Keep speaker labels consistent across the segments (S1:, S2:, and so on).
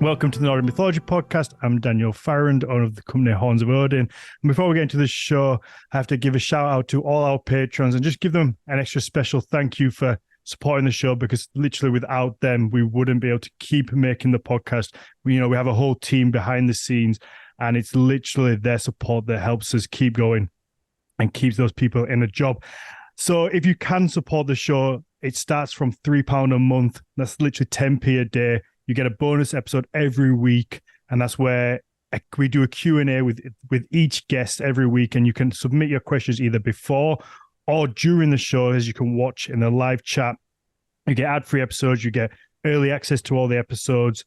S1: Welcome to the Nordic Mythology podcast. I'm Daniel Farrand, owner of the company Horns of Odin. And before we get into the show, I have to give a shout out to all our patrons and just give them an extra special thank you for supporting the show, because literally without them, we wouldn't be able to keep making the podcast. We have a whole team behind the scenes, and it's literally their support that helps us keep going and keeps those people in a job. So if you can support the show, it starts from £3 a month. That's literally 10p a day. You get a bonus episode every week, and that's where we do a Q&A with each guest every week, and you can submit your questions either before or during the show, as you can watch in the live chat. You get ad-free episodes, you get early access to all the episodes.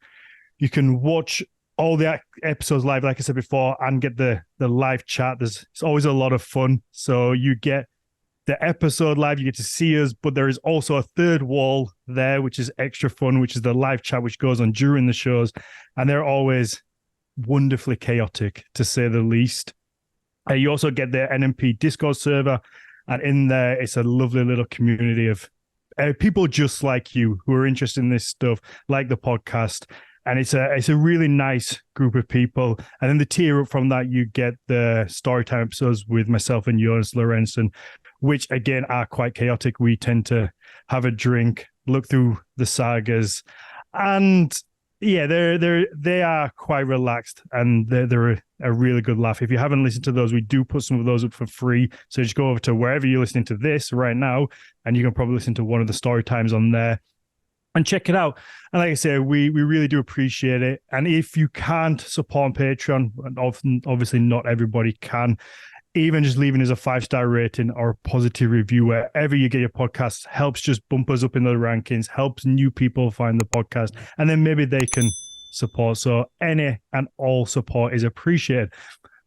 S1: You can watch all the episodes live, like I said before, and get the live chat. It's always a lot of fun. So you get the episode live, you get to see us, but there is also a third wall there, which is extra fun, which is the live chat, which goes on during the shows. And they're always wonderfully chaotic, to say the least. You also get the NMP Discord server, and in there, it's a lovely little community of people just like you who are interested in this stuff, like the podcast. And it's a really nice group of people. And then the tier up from that, you get the storytime episodes with myself and Jonas Lorentzen, which again are quite chaotic. We tend to have a drink, look through the sagas, and yeah, they are quite relaxed, and they're a really good laugh. If you haven't listened to those, we do put some of those up for free. So just go over to wherever you're listening to this right now, and you can probably listen to one of the story times on there and check it out. And like I say, we really do appreciate it. And if you can't support on Patreon, and obviously not everybody can, even just leaving us a 5-star rating or a positive review wherever you get your podcast helps just bump us up in the rankings, helps new people find the podcast, and then maybe they can support. So any and all support is appreciated.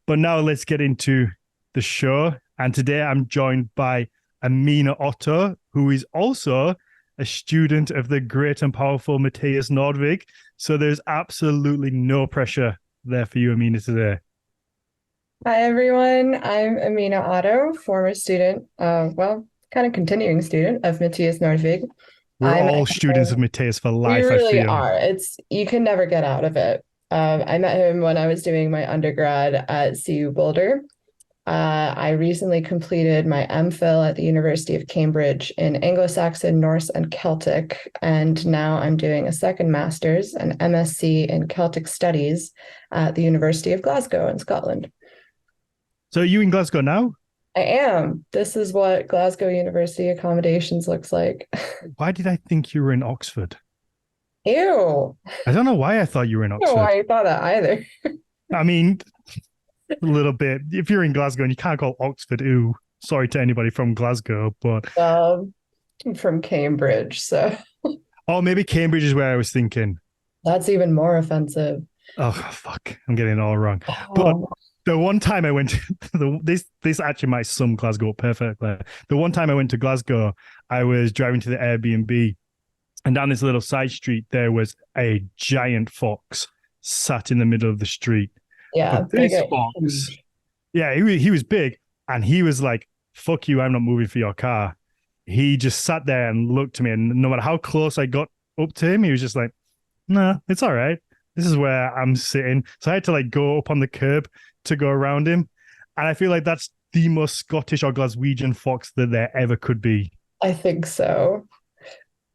S1: But now let's get into the show. And today I'm joined by Amina Otto, who is also a student of the great and powerful Mattias Nordvig. So there's absolutely no pressure there for you, Amina, today.
S2: Hi, everyone. I'm Amina Otto, former student, kind of continuing student of Mattias Nordvig.
S1: We're all students of Mattias for life,
S2: we really
S1: I feel.
S2: are. You can never get out of it. I met him when I was doing my undergrad at CU Boulder. I recently completed my MPhil at the University of Cambridge in Anglo-Saxon, Norse, and Celtic, and now I'm doing a second master's, an MSc in Celtic Studies at the University of Glasgow in Scotland.
S1: So are you in Glasgow now?
S2: I am. This is what Glasgow University accommodations looks like.
S1: Why did I think you were in Oxford?
S2: Ew.
S1: I don't know why I thought you were in
S2: I
S1: Oxford.
S2: don't know why I thought that either.
S1: I mean, a little bit. If you're in Glasgow and you can't call Oxford, ooh, sorry to anybody from Glasgow, but...
S2: I'm from Cambridge, so...
S1: Oh, maybe Cambridge is where I was thinking.
S2: That's even more offensive.
S1: Oh, fuck. I'm getting it all wrong.
S2: Oh.
S1: But the one time I went to this actually might sum Glasgow up perfectly. The one time I went to Glasgow, I was driving to the Airbnb, and down this little side street, there was a giant fox sat in the middle of the street.
S2: Yeah.
S1: But this fox, yeah, he was big, and he was like, fuck you, I'm not moving for your car. He just sat there and looked at me, and no matter how close I got up to him, he was just like, nah, it's all right. This is where I'm sitting. So I had to go up on the curb to go around him. And I feel like that's the most Scottish or Glaswegian fox that there ever could be.
S2: I think so.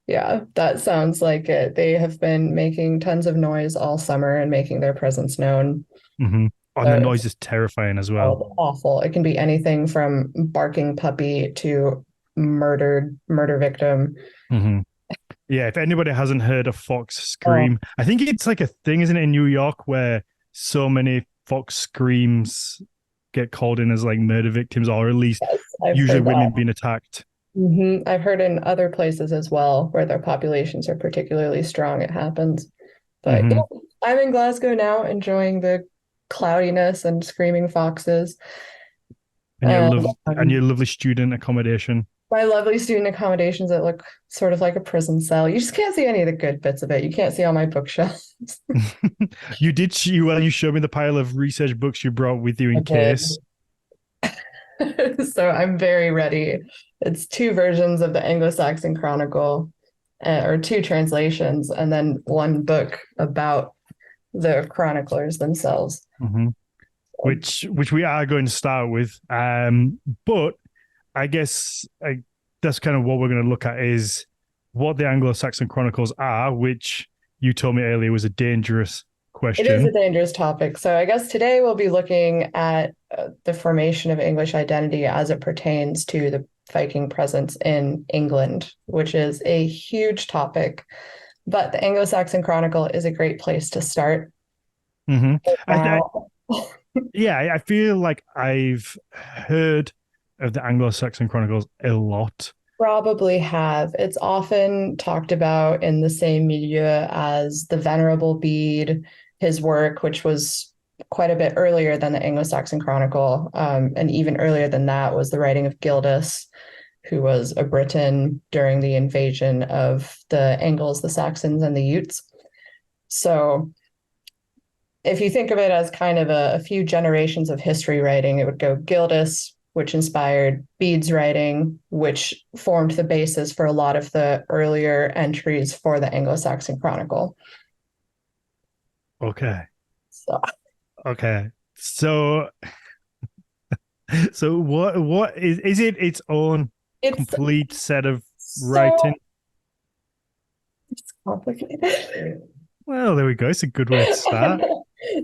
S2: Yeah, that sounds like it. They have been making tons of noise all summer and making their presence known.
S1: Mm-hmm. And the noise is terrifying as well.
S2: Awful. It can be anything from barking puppy to murder victim.
S1: Mm-hmm. Yeah, if anybody hasn't heard a fox scream, I think it's like a thing, isn't it, in New York, where so many fox screams get called in as murder victims, or at least usually women being attacked.
S2: Mm-hmm. I've heard in other places as well, where their populations are particularly strong, it happens. But yeah, I'm in Glasgow now, enjoying the cloudiness and screaming foxes.
S1: And your lovely student accommodation.
S2: My lovely student accommodations that look sort of like a prison cell. You just can't see any of the good bits of it. You can't see all my bookshelves.
S1: You showed me the pile of research books you brought with you in case.
S2: So I'm very ready. It's 2 versions of the Anglo-Saxon Chronicle, or 2 translations, and then 1 book about the chroniclers themselves.
S1: Mm-hmm. Which we are going to start with. But I guess that's kind of what we're going to look at is what the Anglo-Saxon Chronicles are, which you told me earlier was a dangerous
S2: It is a
S1: question.
S2: dangerous topic. So I guess today we'll be looking at the formation of English identity as it pertains to the Viking presence in England, which is a huge topic. But the Anglo-Saxon Chronicle is a great place to start.
S1: Mm-hmm.
S2: Now,
S1: I feel like I've heard of the Anglo-Saxon Chronicles a lot.
S2: probably have. It's often talked about in the same milieu as the Venerable Bede, his work, which was quite a bit earlier than the Anglo-Saxon Chronicle. And even earlier than that was the writing of Gildas, who was a Briton during the invasion of the Angles, the Saxons, and the Utes. So if you think of it as kind of a few generations of history writing, it would go Gildas, which inspired Bede's writing, which formed the basis for a lot of the earlier entries for the Anglo-Saxon Chronicle.
S1: Okay.
S2: So,
S1: Okay. So what is it its own
S2: it's
S1: complete set of
S2: so
S1: writing?
S2: it's complicated.
S1: Well, there we go. It's a good way to start.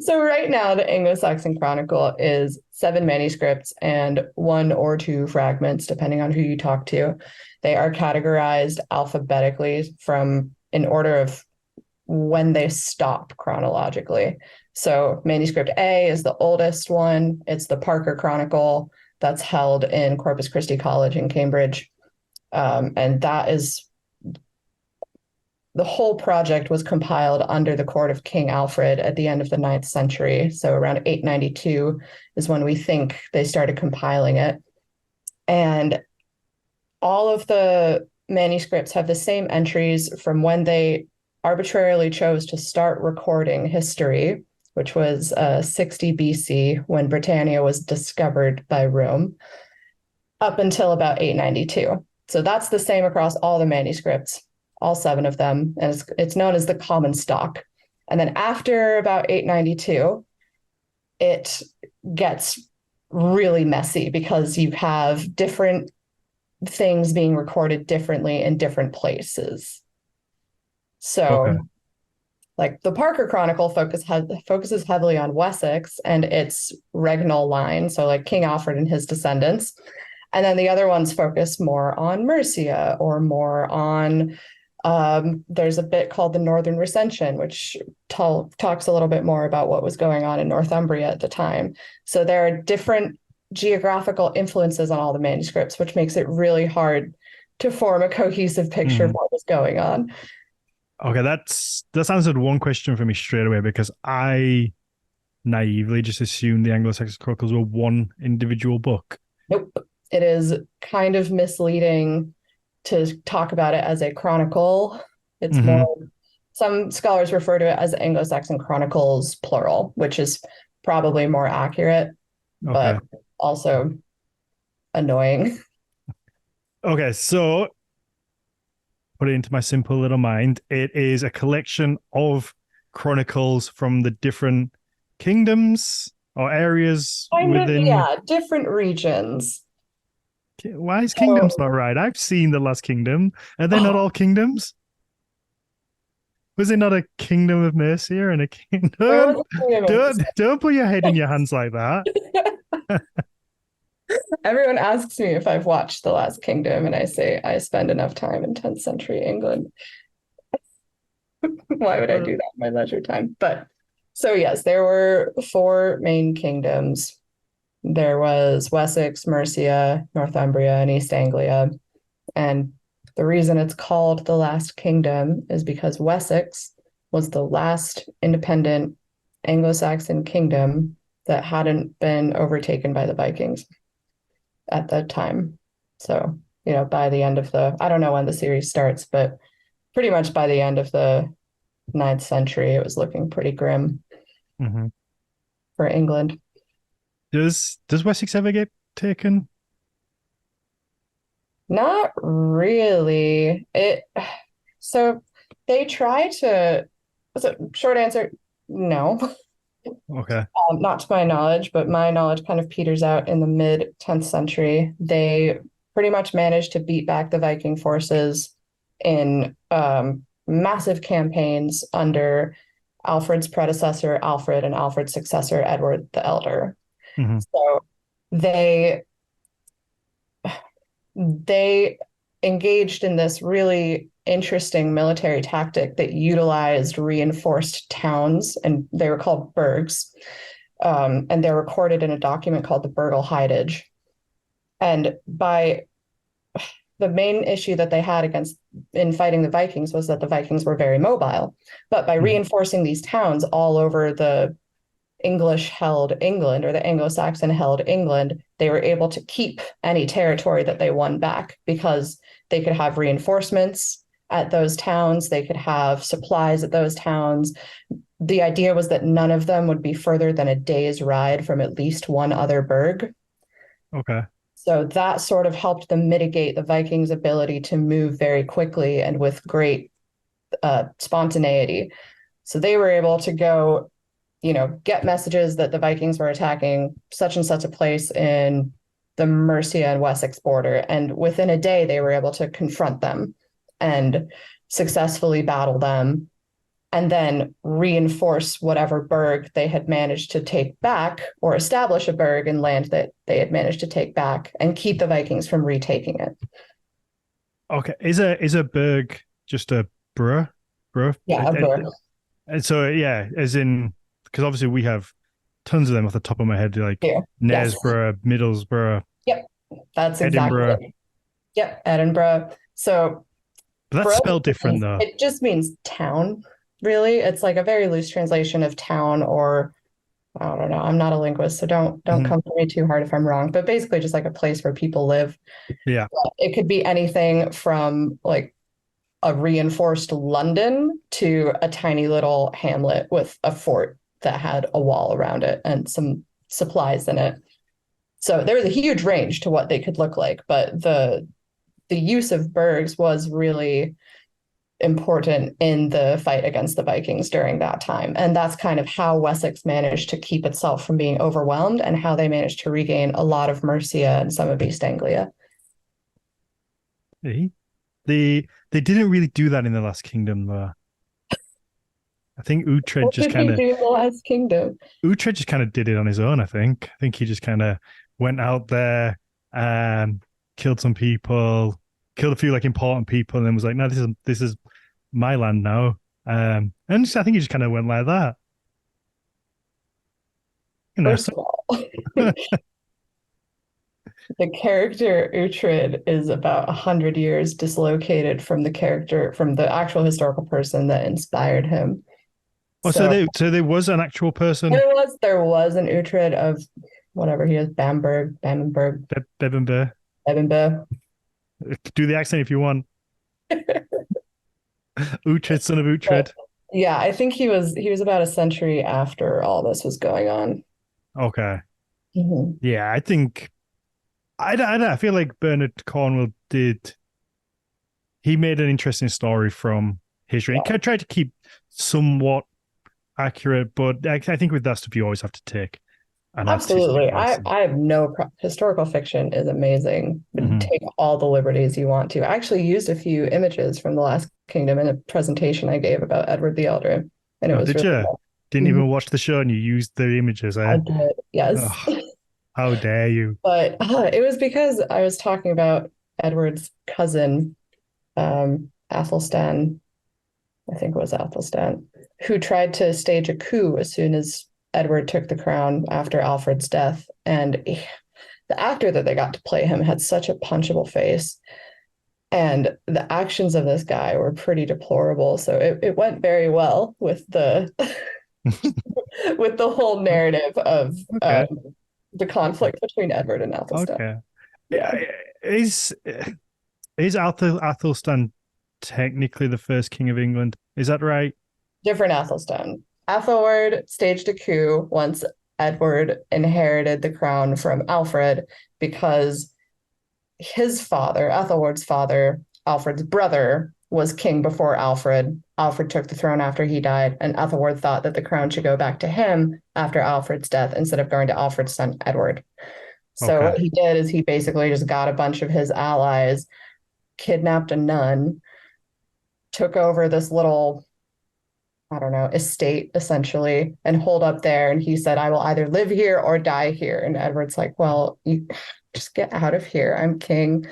S2: So right now, the Anglo-Saxon Chronicle is 7 manuscripts and 1 or 2 fragments, depending on who you talk to. They are categorized alphabetically from in order of when they stop chronologically. So manuscript A is the oldest one. It's the Parker Chronicle that's held in Corpus Christi College in Cambridge. And that is the whole project was compiled under the court of King Alfred at the end of the 9th century. So around 892 is when we think they started compiling it. And all of the manuscripts have the same entries from when they arbitrarily chose to start recording history, which was 60 BC when Britannia was discovered by Rome, up until about 892. So that's the same across all the manuscripts, all 7 of them, and it's known as the common stock. And then after about 892, it gets really messy because you have different things being recorded differently in different places. So,
S1: Okay.
S2: like the Parker Chronicle focuses heavily on Wessex and its regnal line, so like King Alfred and his descendants. And then the other ones focus more on Mercia or more on there's a bit called the Northern Recension, which talks a little bit more about what was going on in Northumbria at the time. So there are different geographical influences on all the manuscripts, which makes it really hard to form a cohesive picture of what was going on.
S1: Okay, that's answered one question for me straight away because I naively just assumed the Anglo-Saxon Chronicles were one individual book.
S2: Nope. It is kind of misleading to talk about it as a chronicle. It's more, some scholars refer to it as Anglo-Saxon Chronicles, plural, which is probably more accurate, but also annoying.
S1: Okay, so put it into my simple little mind. It is a collection of chronicles from the different kingdoms or areas
S2: Kind of,
S1: within.
S2: yeah, different regions.
S1: Why is kingdoms not right? I've seen The Last Kingdom. Are they not all kingdoms? Was it not a kingdom of Mercia and a kingdom? Don't put your head in your hands like that.
S2: Everyone asks me if I've watched The Last Kingdom, and I say I spend enough time in 10th century England. Why would I do that in my leisure time? But so yes, there were 4 main kingdoms. There was Wessex, Mercia, Northumbria, and East Anglia. And the reason it's called the Last Kingdom is because Wessex was the last independent Anglo-Saxon kingdom that hadn't been overtaken by the Vikings at that time. So, by the end of I don't know when the series starts, but pretty much by the end of the 9th century, it was looking pretty grim for England.
S1: Does Wessex ever get taken?
S2: Not really. So they try to, so short answer, No,
S1: Okay.
S2: not to my knowledge, but my knowledge kind of peters out in the mid 10th century. They pretty much managed to beat back the Viking forces in massive campaigns under Alfred's predecessor, Alfred, and Alfred's successor, Edward the Elder.
S1: Hmm.
S2: So they they engaged in this really interesting military tactic that utilized reinforced towns, and they were called burgs. And they're recorded in a document called the Burgle Hidage. And by the main issue that they had against in fighting the Vikings was that the Vikings were very mobile. But by
S1: Hmm.
S2: reinforcing these towns all over the English held England or the Anglo-Saxon held England, they were able to keep any territory that they won back because they could have reinforcements at those towns, they could have supplies at those towns. The idea was that none of them would be further than a day's ride from at least one other burg.
S1: Okay.
S2: So that sort of helped them mitigate the Vikings' ability to move very quickly and with great spontaneity. So they were able to go, get messages that the Vikings were attacking such and such a place in the Mercia and Wessex border. And within a day, they were able to confront them and successfully battle them and then reinforce whatever burg they had managed to take back or establish a burg in land that they had managed to take back and keep the Vikings from retaking it.
S1: Okay. Is a burg just a bruh? Bruh?
S2: Yeah, a burg.
S1: And so yeah, as in because obviously we have tons of them off the top of my head, like
S2: Here. Yes.
S1: Knaresborough, Middlesbrough,
S2: Yep. That's exactly
S1: Edinburgh.
S2: it. Yep. Edinburgh. So
S1: But that's
S2: bro,
S1: spelled different though.
S2: it just means town, really. It's like a very loose translation of town, or I don't know. I'm not a linguist, so don't
S1: Mhm.
S2: come for me too hard if I'm wrong. But basically just like a place where people live.
S1: Yeah.
S2: It could be anything from like a reinforced London to a tiny little hamlet with a fort that had a wall around it and some supplies in it. So there was a huge range to what they could look like, but the use of burgs was really important in the fight against the Vikings during that time. And that's kind of how Wessex managed to keep itself from being overwhelmed and how they managed to regain a lot of Mercia and some of East Anglia.
S1: They they didn't really do that in the Last Kingdom though. I think
S2: What did he do in the Last Kingdom?
S1: Uhtred just kind of did it on his own. I think he just kind of went out there, killed some people, killed a few like important people, and then was like, "No, this is my land now." And I think he just kind of went like that. You know.
S2: First of all, the character Uhtred is about 100 years dislocated from the actual historical person that inspired him.
S1: Oh, so
S2: So
S1: there was an actual person,
S2: there was an Uhtred of whatever he is, Bamberg,
S1: Bevan Bear.
S2: Edinburgh.
S1: Do the accent if you want. Uhtred, son of Uhtred.
S2: But yeah, I think he was about a century after all this was going on.
S1: Okay.
S2: Mhm.
S1: Yeah, I think I feel like Bernard Cornwell did. He made an interesting story from history. He
S2: Yeah,
S1: kind of tried to keep somewhat accurate, but I think with that stuff you always have to take an artistic
S2: absolutely. I
S1: license.
S2: I have no historical fiction is amazing.
S1: Hmm.
S2: Take all the liberties you want to. I actually used a few images from the Last Kingdom in a presentation I gave about Edward the Elder, and it
S1: Oh,
S2: was
S1: did
S2: really
S1: you?
S2: cool.
S1: Didn't
S2: Mhm.
S1: even watch the show and you used the images,
S2: I
S1: eh?
S2: did, yes.
S1: Oh, how dare you?
S2: But it was because I was talking about Edward's cousin, Athelstan, I think it was Athelstan, who tried to stage a coup as soon as Edward took the crown after Alfred's death. And the actor that they got to play him had such a punchable face. And the actions of this guy were pretty deplorable. So it went very well with the with the whole narrative of
S1: Okay.
S2: the conflict between Edward and Athelstan.
S1: Okay.
S2: Yeah.
S1: Is Athelstan technically the first king of England? Is that right?
S2: Different Athelstan. Ethelward staged a coup once Edward inherited the crown from Alfred because his father, Ethelward's father, Alfred's brother, was king before Alfred. Alfred took the throne after he died, and Ethelwerd thought that the crown should go back to him after Alfred's death instead of going to Alfred's son Edward. So
S1: Okay.
S2: what he did is he basically just got a bunch of his allies, kidnapped a nun, took over this little, I don't know, estate essentially, and holed up there. And he said, I will either live here or die here. And Edward's like, well, you just get out of here. I'm king.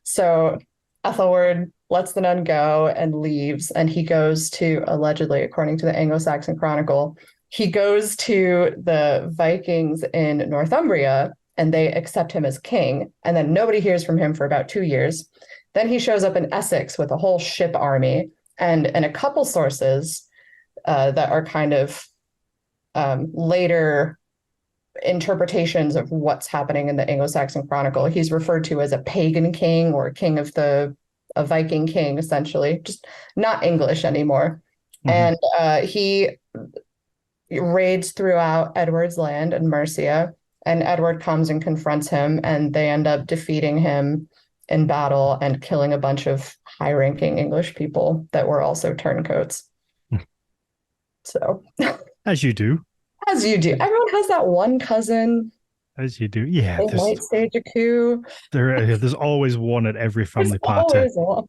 S2: So Ethelwerd lets the nun go and leaves. And he goes to, allegedly, according to the Anglo-Saxon Chronicle, he goes to the Vikings in Northumbria and they accept him as king. And then nobody hears from him for about 2 years. Then he shows up in Essex with a whole ship army. And in a couple sources that are kind of later interpretations of what's happening in the Anglo-Saxon Chronicle, he's referred to as a pagan king or king of a Viking king, essentially, just not English anymore.
S1: Mm-hmm.
S2: And he raids throughout Edward's land in Mercia, and Edward comes and confronts him, and they end up defeating him in battle and killing a bunch of high-ranking English people that were also turncoats. So,
S1: As you do.
S2: as you do, everyone has that one cousin.
S1: As you do. Yeah.
S2: They might stage a coup.
S1: There's always one at every
S2: There's
S1: family party.
S2: always one.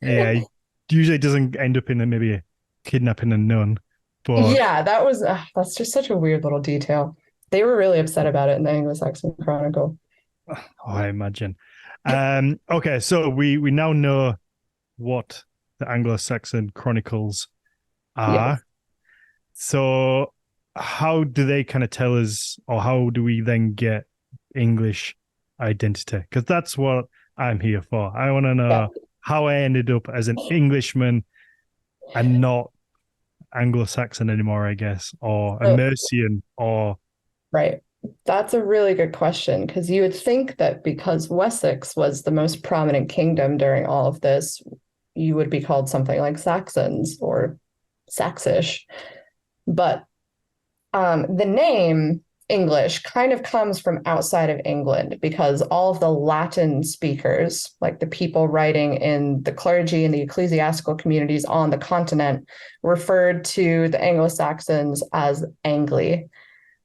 S1: Yeah. Usually it doesn't end up in maybe kidnapping a nun. But
S2: Yeah, that's just such a weird little detail. They were really upset about it in the Anglo-Saxon Chronicle.
S1: I imagine. Okay, so we now know what the Anglo-Saxon Chronicles
S2: Yes.
S1: are. So how do they kind of tell us, or how do we then get English identity? Because that's what I'm here for. I want to know
S2: Yeah.
S1: how I ended up as an Englishman and not Anglo-Saxon anymore, I guess, or a
S2: So,
S1: Mercian, or
S2: right. That's a really good question because you would think that because Wessex was the most prominent kingdom during all of this, you would be called something like Saxons or Saxish. But the name English kind of comes from outside of England because all of the Latin speakers, like the people writing in the clergy and the ecclesiastical communities on the continent, referred to the Anglo-Saxons as Angli,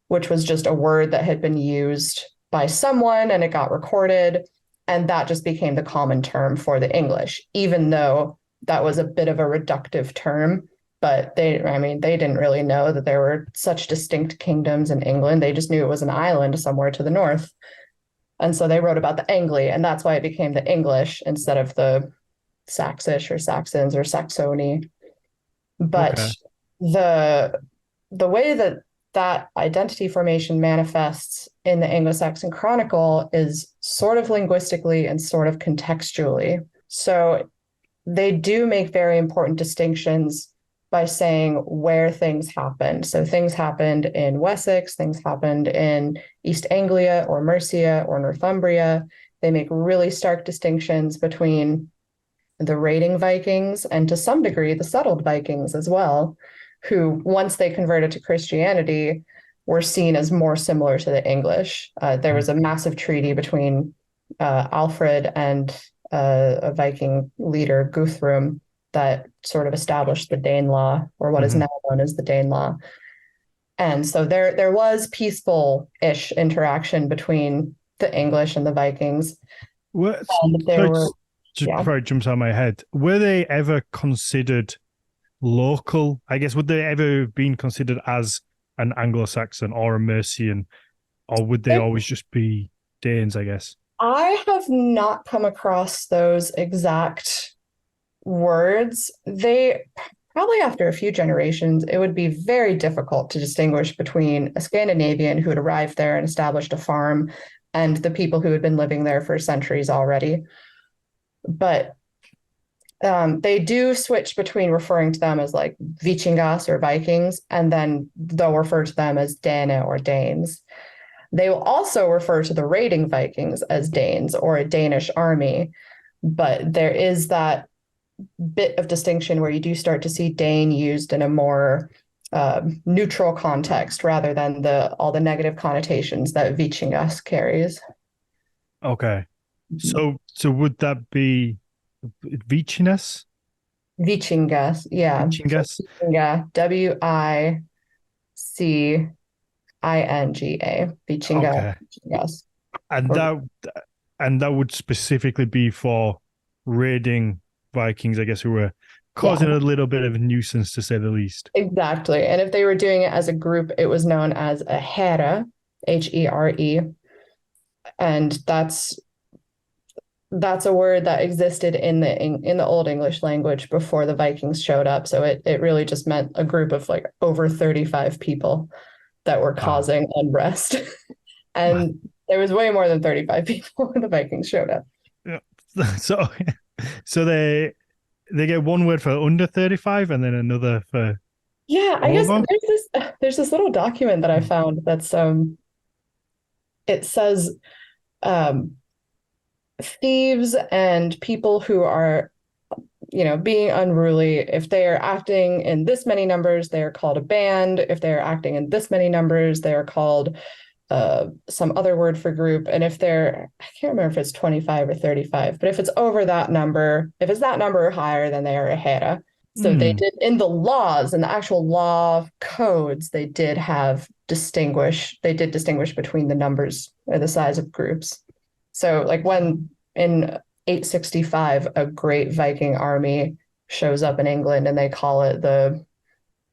S2: which was just a word that had been used by someone and it got recorded. And that just became the common term for the English, even though that was a bit of a reductive term. But they didn't really know that there were such distinct kingdoms in England. They just knew it was an island somewhere to the north. And so they wrote about the Angli, and that's why it became the English instead of the Saxish or Saxons or Saxony.
S1: okay.
S2: But the the way that that identity formation manifests in the Anglo-Saxon Chronicle is sort of linguistically and sort of contextually. So they do make very important distinctions by saying where things happened. So things happened in Wessex, things happened in East Anglia or Mercia or Northumbria. They make really stark distinctions between the raiding Vikings and to some degree the settled Vikings as well, who once they converted to Christianity were seen as more similar to the English. There was a massive treaty between Alfred and a Viking leader, Guthrum, that sort of established the Danelaw, or what is
S1: Mm-hmm.
S2: now known as the Danelaw. And so there was peaceful-ish interaction between the English and the Vikings.
S1: Well,
S2: And
S1: so
S2: there were,
S1: just
S2: yeah.
S1: before it jumps out of my head, were they ever considered local? I guess, would they ever been considered as an Anglo-Saxon or a Mercian, or would they always just be Danes, I guess?
S2: I have not come across those exact words. They probably after a few generations, it would be very difficult to distinguish between a Scandinavian who had arrived there and established a farm and the people who had been living there for centuries already. But they do switch between referring to them as like Vikingas or Vikings, and then they'll refer to them as Dane or Danes. They will also refer to the raiding Vikings as Danes or a Danish army, but there is that bit of distinction where you do start to see Dane used in a more neutral context rather than all the negative connotations that Vikingas carries.
S1: Okay. So would that be Vichiness?
S2: Vikingas. Yeah. So
S1: Vikingas.
S2: Vikinga, Wicinga. Vichinga.
S1: Okay.
S2: Yes.
S1: And
S2: Or
S1: that would specifically be for raiding Vikings, I guess, who were
S2: yeah,
S1: causing a little bit of a nuisance to say the least.
S2: exactly. And if they were doing it as a group, it was known as a hera, Here. And that's a word that existed in the Old English language before the Vikings showed up. So it really just meant a group of like over 35 people that were
S1: Wow.
S2: causing unrest. And there was way more than 35 people when the Vikings showed up.
S1: Yeah. So so they get one word for under 35 and then another for
S2: Yeah, I guess
S1: over.
S2: there's this little document that I found that's it says um thieves and people who are being unruly, if they are acting in this many numbers, they are called a band. If they are acting in this many numbers, they are called some other word for group. And if they're, I can't remember if it's 25 or 35, but if it's over that number, if it's that number or higher, then they are a hera. So they
S1: Hmm.
S2: did in the laws, in the actual law codes, they did distinguish between the numbers or the size of groups. So like when in 865, a great Viking army shows up in England and they call it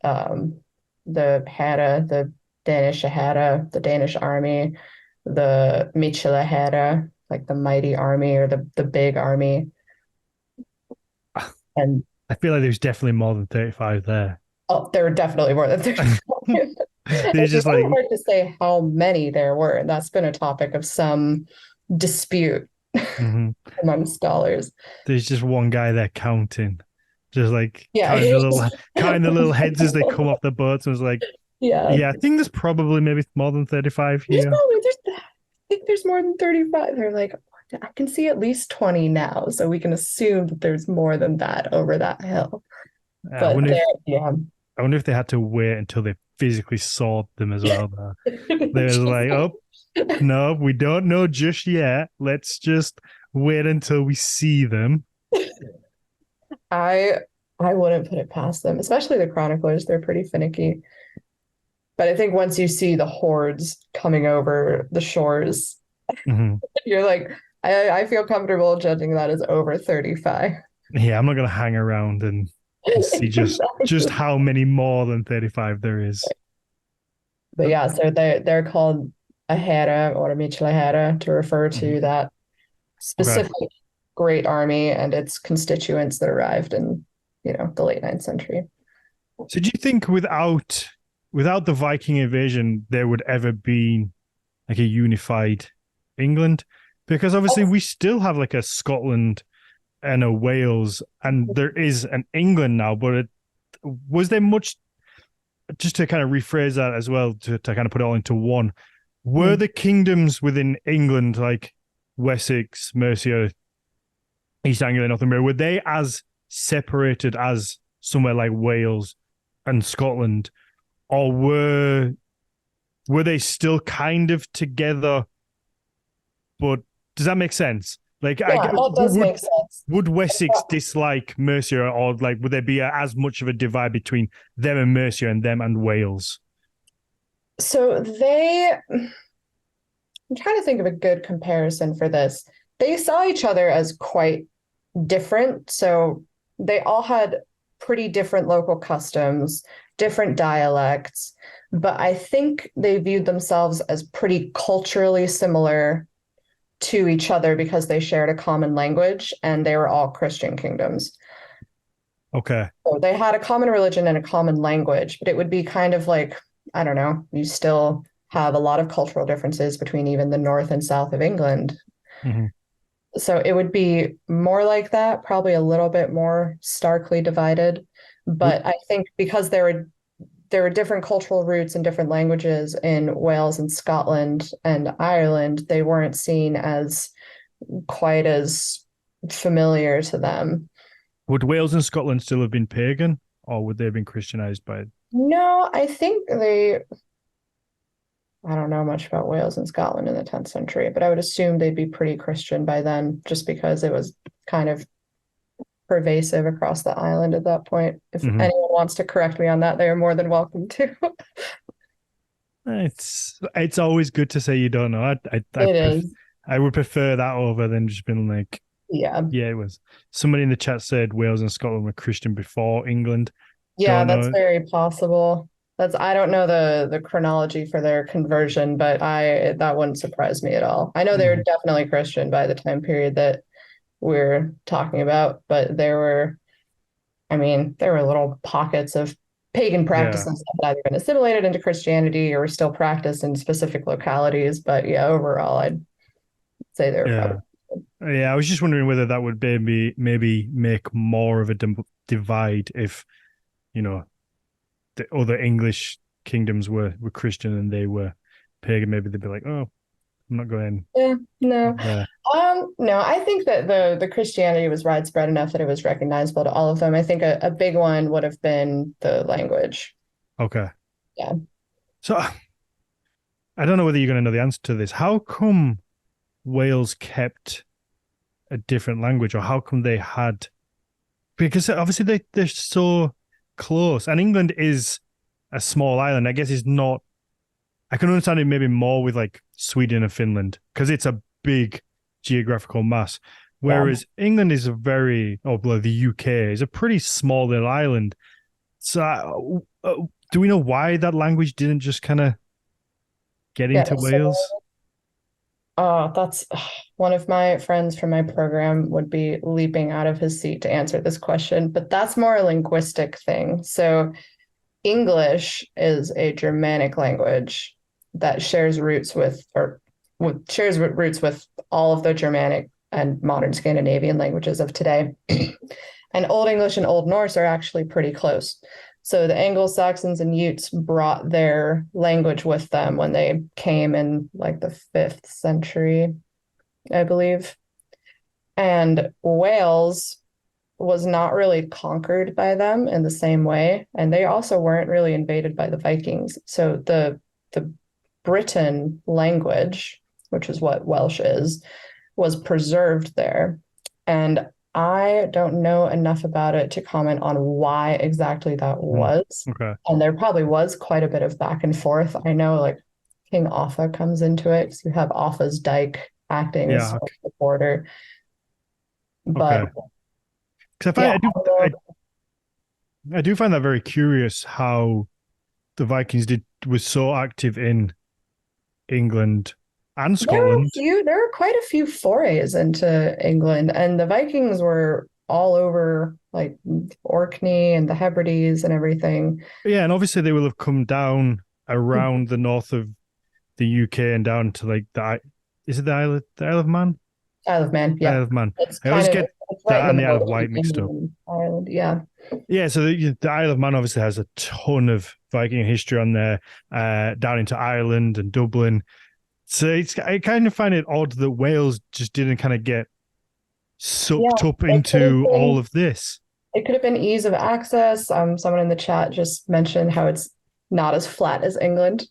S2: um, the Hera, the Danish Hera, the Danish army, the Michela Hera, like the mighty army or the big army. And
S1: I feel like there's definitely more than 35 there.
S2: oh, there were definitely more than 35.
S1: There's
S2: It's
S1: just
S2: really
S1: like,
S2: hard to say how many there were. And that's been a topic of some dispute
S1: mhm.
S2: among scholars.
S1: There's just one guy there counting, just like
S2: Yeah.
S1: counting the little heads as they come off the boats. And was like,
S2: Yeah.
S1: yeah, I think there's probably maybe more than 35 here.
S2: I think there's more than 35. They're like, I can see at least 20 now. So we can assume that there's more than that over that hill.
S1: I
S2: But
S1: wonder
S2: there,
S1: if
S2: yeah.
S1: I wonder if they had to wait until they physically saw them as well. They was like, oh no, we don't know just yet. Let's just wait until we see them.
S2: I I wouldn't put it past them, especially the chroniclers. They're pretty finicky. But I think once you see the hordes coming over the shores,
S1: Mhm.
S2: you're like, I feel comfortable judging that as over 35.
S1: Yeah, I'm not gonna hang around and see just
S2: Exactly.
S1: how many more than 35 there is.
S2: But yeah, so they're called a hera or a Michela hera to refer
S1: Mhm.
S2: to that
S1: Okay.
S2: specific great army and its constituents that arrived in, the late ninth century.
S1: So do you think without the Viking invasion, there would ever be like a unified England? Because obviously we still have like a Scotland and a Wales, and there is an England now, but was there much, just to kind of rephrase that as well, to kind of put it all into one, were
S2: Mhm.
S1: the kingdoms within England, like Wessex, Mercia, East Anglia, Northumbria, were they as separated as somewhere like Wales and Scotland, or were they still kind of together? But does that make sense? Like,
S2: Yeah, that does make sense.
S1: would Wessex dislike Mercia, or like would there be as much of a divide between them and Mercia and them and Wales?
S2: So I'm trying to think of a good comparison for this. They saw each other as quite different. So they all had pretty different local customs, different dialects, but I think they viewed themselves as pretty culturally similar to each other because they shared a common language and they were all Christian kingdoms.
S1: Okay.
S2: So they had a common religion and a common language, but it would be kind of like, I don't know, you still have a lot of cultural differences between even the north and south of England.
S1: Mm-hmm.
S2: So it would be more like that, probably a little bit more starkly divided.
S1: Would
S2: But I think because there were different cultural roots and different languages in Wales and Scotland and Ireland, they weren't seen as quite as familiar to them.
S1: would Wales and Scotland still have been pagan, or would they have been Christianized by?
S2: No, I don't know much about Wales and Scotland in the 10th century, but I would assume they'd be pretty Christian by then, just because it was kind of pervasive across the island at that point. If
S1: Hmm.
S2: anyone wants to correct me on that, they are more than welcome to.
S1: It's always good to say you don't know.
S2: It is.
S1: I would prefer that over than just being like,
S2: Yeah.
S1: yeah, it was. Somebody in the chat said Wales and Scotland were Christian before England.
S2: Yeah,
S1: Don't
S2: that's
S1: know.
S2: very possible. That's I don't know the chronology for their conversion, but I that wouldn't surprise me at all. I know they were
S1: Mhm.
S2: definitely Christian by the time period that we're talking about, but I mean, there were little pockets of pagan
S1: Yeah,
S2: practices that had either been assimilated into Christianity or were still practiced in specific localities. But yeah, overall, I'd say they were
S1: yeah,
S2: probably.
S1: yeah. I was just wondering whether that would maybe make more of a divide if you know the other English kingdoms were Christian and they were pagan. Maybe they'd be like, oh, I'm not going
S2: Yeah, no.
S1: there.
S2: No, I think that the Christianity was widespread enough that it was recognizable to all of them. I think a big one would have been the language.
S1: Okay,
S2: Yeah.
S1: so I don't know whether you're going to know the answer to this. How come Wales kept a different language, or how come they had? Because obviously they're so close, and England is a small island. I guess it's not. I can understand it maybe more with like Sweden and Finland because it's a big geographical mass.
S2: Yeah.
S1: Whereas England is a very, oh, well, the UK is a pretty small little island. So, do we know why that language didn't just kind of get
S2: Yeah.
S1: into
S2: So,
S1: Wales?
S2: that's one of my friends from my program would be leaping out of his seat to answer this question, but that's more a linguistic thing. So English is a Germanic language that shares roots shares roots with all of the Germanic and modern Scandinavian languages of today. And Old English and Old Norse are actually pretty close. So the Anglo-Saxons and Utes brought their language with them when they came in like the 5th century, I believe. And Wales was not really conquered by them in the same way, and they also weren't really invaded by the Vikings. So the Briton language, which is what Welsh is, was preserved there. And I don't know enough about it to comment on why exactly that
S1: Hmm.
S2: was.
S1: Okay.
S2: And there probably was quite a bit of back and forth. I know like King Offa comes into it because you have Offa's Dyke acting as
S1: Yeah.
S2: sort of the border.
S1: Okay.
S2: But
S1: Because
S2: yeah,
S1: I do find that very curious how the Vikings did was so active in England and Scotland.
S2: there were quite a few forays into England, and the Vikings were all over like Orkney and the Hebrides and everything.
S1: Yeah, and obviously they will have come down around the north of the UK and down to like is it the Isle of Man?
S2: Isle of Man, yeah.
S1: Isle of Man.
S2: It's
S1: I
S2: kind
S1: always
S2: of
S1: get
S2: it's right in
S1: that
S2: the
S1: and the Isle
S2: middle
S1: of Wight
S2: between
S1: mixed up.
S2: England and Ireland. Yeah.
S1: Yeah, so the Isle of Man obviously has a ton of Viking history on there, down into Ireland and Dublin. So I kind of find it odd that Wales just didn't kind of get
S2: Yeah.
S1: sucked up
S2: It could have
S1: into all
S2: been
S1: of this.
S2: it could have been ease of access. Someone in the chat just mentioned how it's not as flat as England.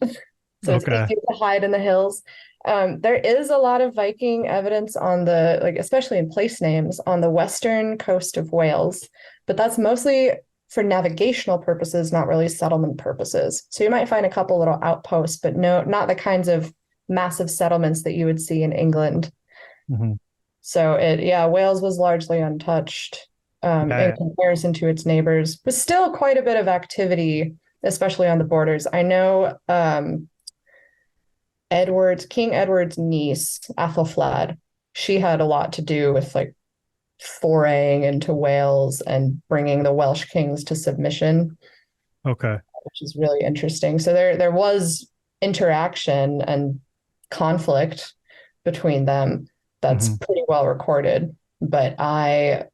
S2: So it's
S1: Okay.
S2: easier to hide in the hills. There is a lot of Viking evidence on like especially in place names on the western coast of Wales, but that's mostly for navigational purposes, not really settlement purposes. So you might find a couple little outposts, but no, not the kinds of massive settlements that you would see in England.
S1: Mm-hmm.
S2: So yeah, Wales was largely untouched in
S1: Yeah.
S2: comparison to its neighbors, but still quite a bit of activity, especially on the borders. I know King Edward's niece, Athelflaed, she had a lot to do with like foraying into Wales and bringing the Welsh kings to submission,
S1: Okay.
S2: which is really interesting. So there was interaction and conflict between them that's
S1: Mm-hmm.
S2: pretty well recorded, but I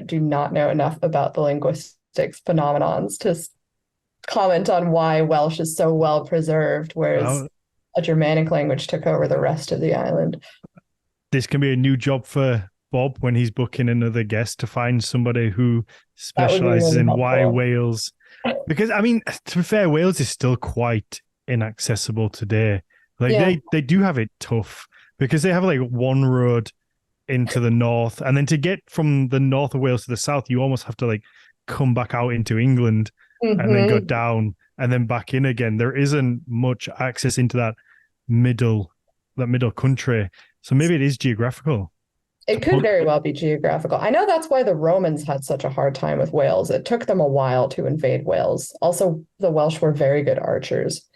S2: do not know enough about the linguistics phenomenons to comment on why Welsh is so well preserved, whereas
S1: Oh,
S2: a Germanic language took over the rest of the island.
S1: this can be a new job for Bob when he's booking another guest to find somebody who
S2: That would be
S1: specializes
S2: really
S1: in why
S2: helpful.
S1: Wales. Because I mean, to be fair, Wales is still quite inaccessible today. Like
S2: Yeah,
S1: they do have it tough because they have like one road into the north, and then to get from the north of Wales to the south, you almost have to like come back out into England and then go
S2: Hmm.
S1: down and then back in again. There isn't much access into middle that middle country, so maybe it is geographical to
S2: It could
S1: pull.
S2: very well be geographical. I know that's why the Romans had such a hard time with Wales. It took them a while to invade Wales. Also, the Welsh were very good archers.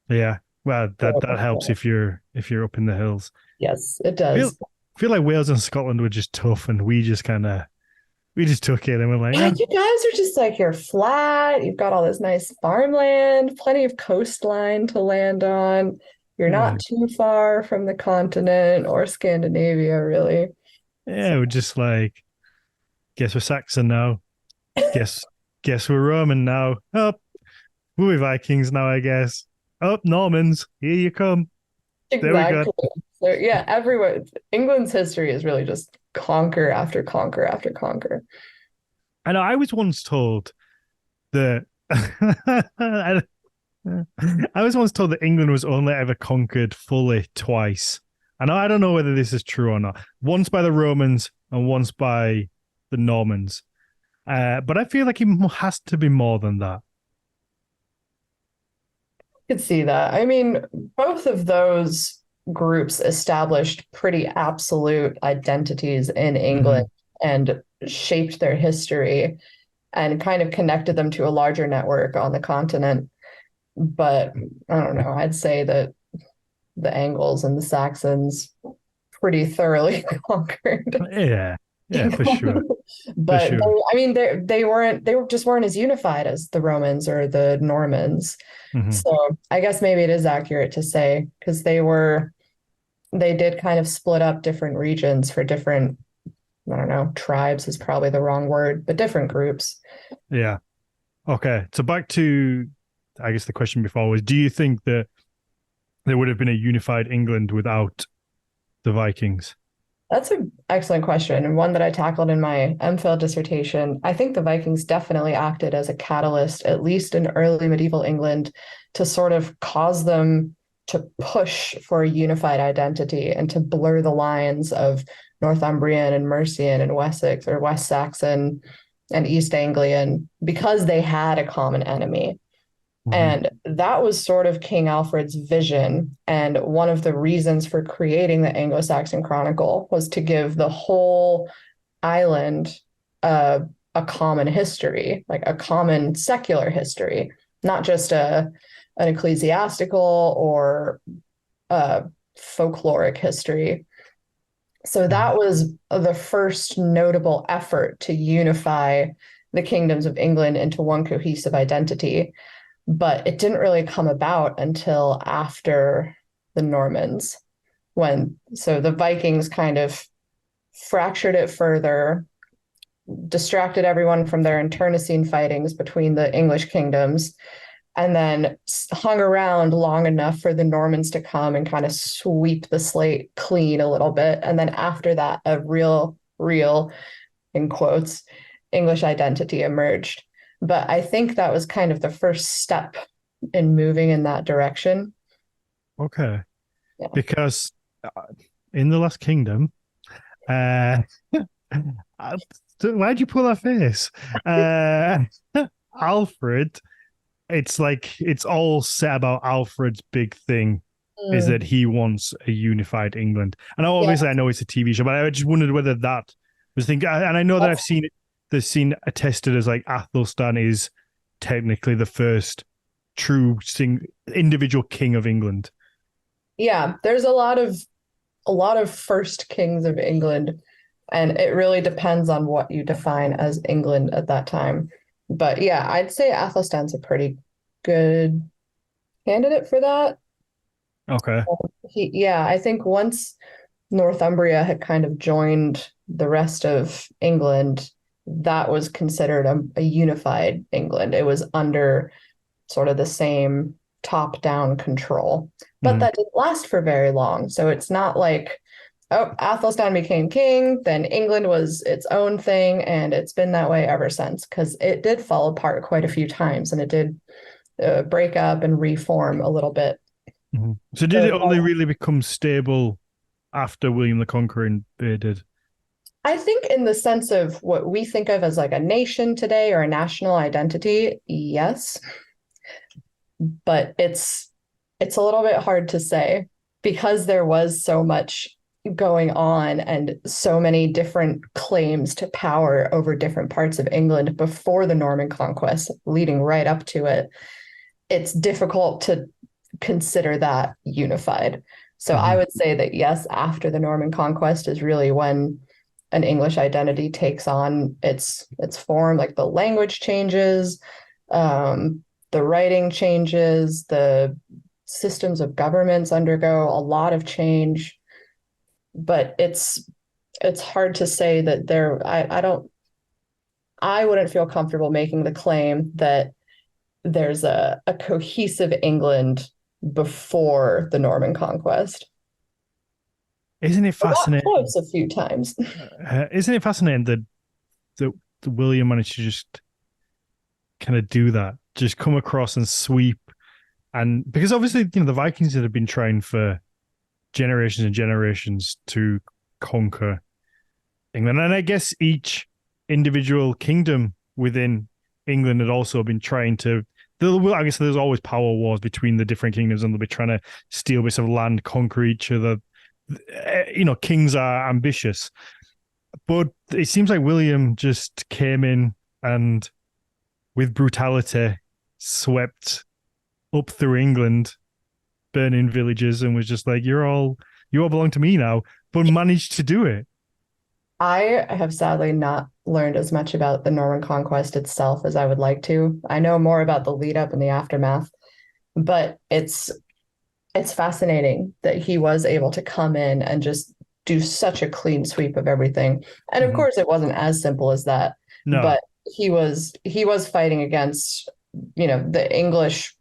S1: Yeah, well, that helps
S2: So,
S1: if you're up in the hills.
S2: yes, it
S1: Feel
S2: does.
S1: feel like Wales and Scotland were just tough, and we just took it and we're like,
S2: Yeah,
S1: yeah,
S2: you guys are just like you're flat. You've got all this nice farmland, plenty of coastline to land on. You're
S1: yeah,
S2: not too far from the continent or Scandinavia, really. So
S1: yeah. We're just like, guess we're Saxon now. Guess guess we're Roman now. Oh, we're Vikings now, I guess. Oh, Normans, here you come. There we go.
S2: exactly. So yeah, everywhere. England's history is really just conquer after conquer after conquer.
S1: I know. I was once told that I was once told that England was only ever conquered fully twice. I don't know whether this is true or not. Once by the Romans and once by the Normans. But I feel like it has to be more than that.
S2: Could see that. I mean, both of those groups established pretty absolute identities in England
S1: Mhm.
S2: and shaped their history and kind of connected them to a larger network on the continent. But I don't know, I'd say that the Angles and the Saxons pretty thoroughly conquered
S1: Yeah, yeah, for sure,
S2: England.
S1: for
S2: But
S1: sure.
S2: I mean, they just weren't as unified as the Romans or the Normans.
S1: Hmm.
S2: So I guess maybe it is accurate to say because they did kind of split up different regions for different, I don't know, tribes is probably the wrong word, but different groups.
S1: Yeah. Okay. So back to, I guess the question before was, do you think that there would have been a unified England without the Vikings?
S2: That's an excellent question, and one that I tackled in my MPhil dissertation. I think the Vikings definitely acted as a catalyst, at least in early medieval England, to sort of cause them to push for a unified identity and to blur the lines of Northumbrian and Mercian and Wessex or West Saxon and East Anglian because they had a common enemy.
S1: Hmm.
S2: And that was sort of King Alfred's vision. And one of the reasons for creating the Anglo-Saxon Chronicle was to give the whole island a common history, like a common secular history, not just an ecclesiastical or folkloric history. So that was the first notable effort to unify the kingdoms of England into one cohesive identity, but it didn't really come about until after the Normans so the Vikings kind of fractured it further, distracted everyone from their internecine fightings between the English kingdoms, and then hung around long enough for the Normans to come and kind of sweep the slate clean a little bit. And then after that, a real, in quotes, English identity emerged. But I think that was kind of the first step in moving in that direction.
S1: Okay.
S2: Yeah.
S1: Because in the Last Kingdom, uh, why'd you pull that face? Uh, Alfred, it's like it's all set about Alfred's big thing is that
S2: Mm.
S1: he wants a unified England. And
S2: Yeah,
S1: obviously, I know it's a TV show, but I just wondered whether that was thinking. And I know that I've
S2: that's,
S1: seen it. The scene attested as like Athelstan is technically the first true individual king of England.
S2: yeah, there's a lot of first kings of England, and it really depends on what you define as England at that time. But yeah, I'd say Athelstan's a pretty good candidate for that.
S1: Okay.
S2: Yeah, I think once Northumbria had kind of joined the rest of England, that was considered a unified England. It was under sort of the same top-down control. But
S1: Mhm.
S2: that didn't last for very long. So it's not like, oh, Athelstan became king, then England was its own thing, and it's been that way ever since, because it did fall apart quite a few times and it did break up and reform a little bit.
S1: Mhm. So did
S2: So
S1: it only really become stable after William the Conqueror invaded?
S2: I think in the sense of what we think of as like a nation today or a national identity, yes, but it's a little bit hard to say because there was so much going on and so many different claims to power over different parts of England before the Norman conquest leading right up to it. It's difficult to consider that unified. So I would say that yes, after the Norman conquest is really when an English identity takes on its form, like the language changes, the writing changes, the systems of governments undergo a lot of change. But it's hard to say that I wouldn't feel comfortable making the claim that there's a cohesive England before the Norman conquest.
S1: Isn't it
S2: I got
S1: fascinating?
S2: close a few times.
S1: Isn't it fascinating that William managed to just kind of do that, just come across and sweep, and because obviously the Vikings had been trying for generations and generations to conquer England, and I guess each individual kingdom within England had also been trying to. I guess there's always power wars between the different kingdoms, and they'll be trying to steal bits of land, conquer each other. Kings are ambitious, but it seems like William just came in and, with brutality, swept up through England, burning villages, and was just like, you all belong to me now, but managed to do it.
S2: I have sadly not learned as much about the Norman conquest itself as I would like to. I know more about the lead up and the aftermath, but it's fascinating that he was able to come in and just do such a clean sweep of everything. And of course it wasn't as simple as that,
S1: No.
S2: but he was fighting against, the English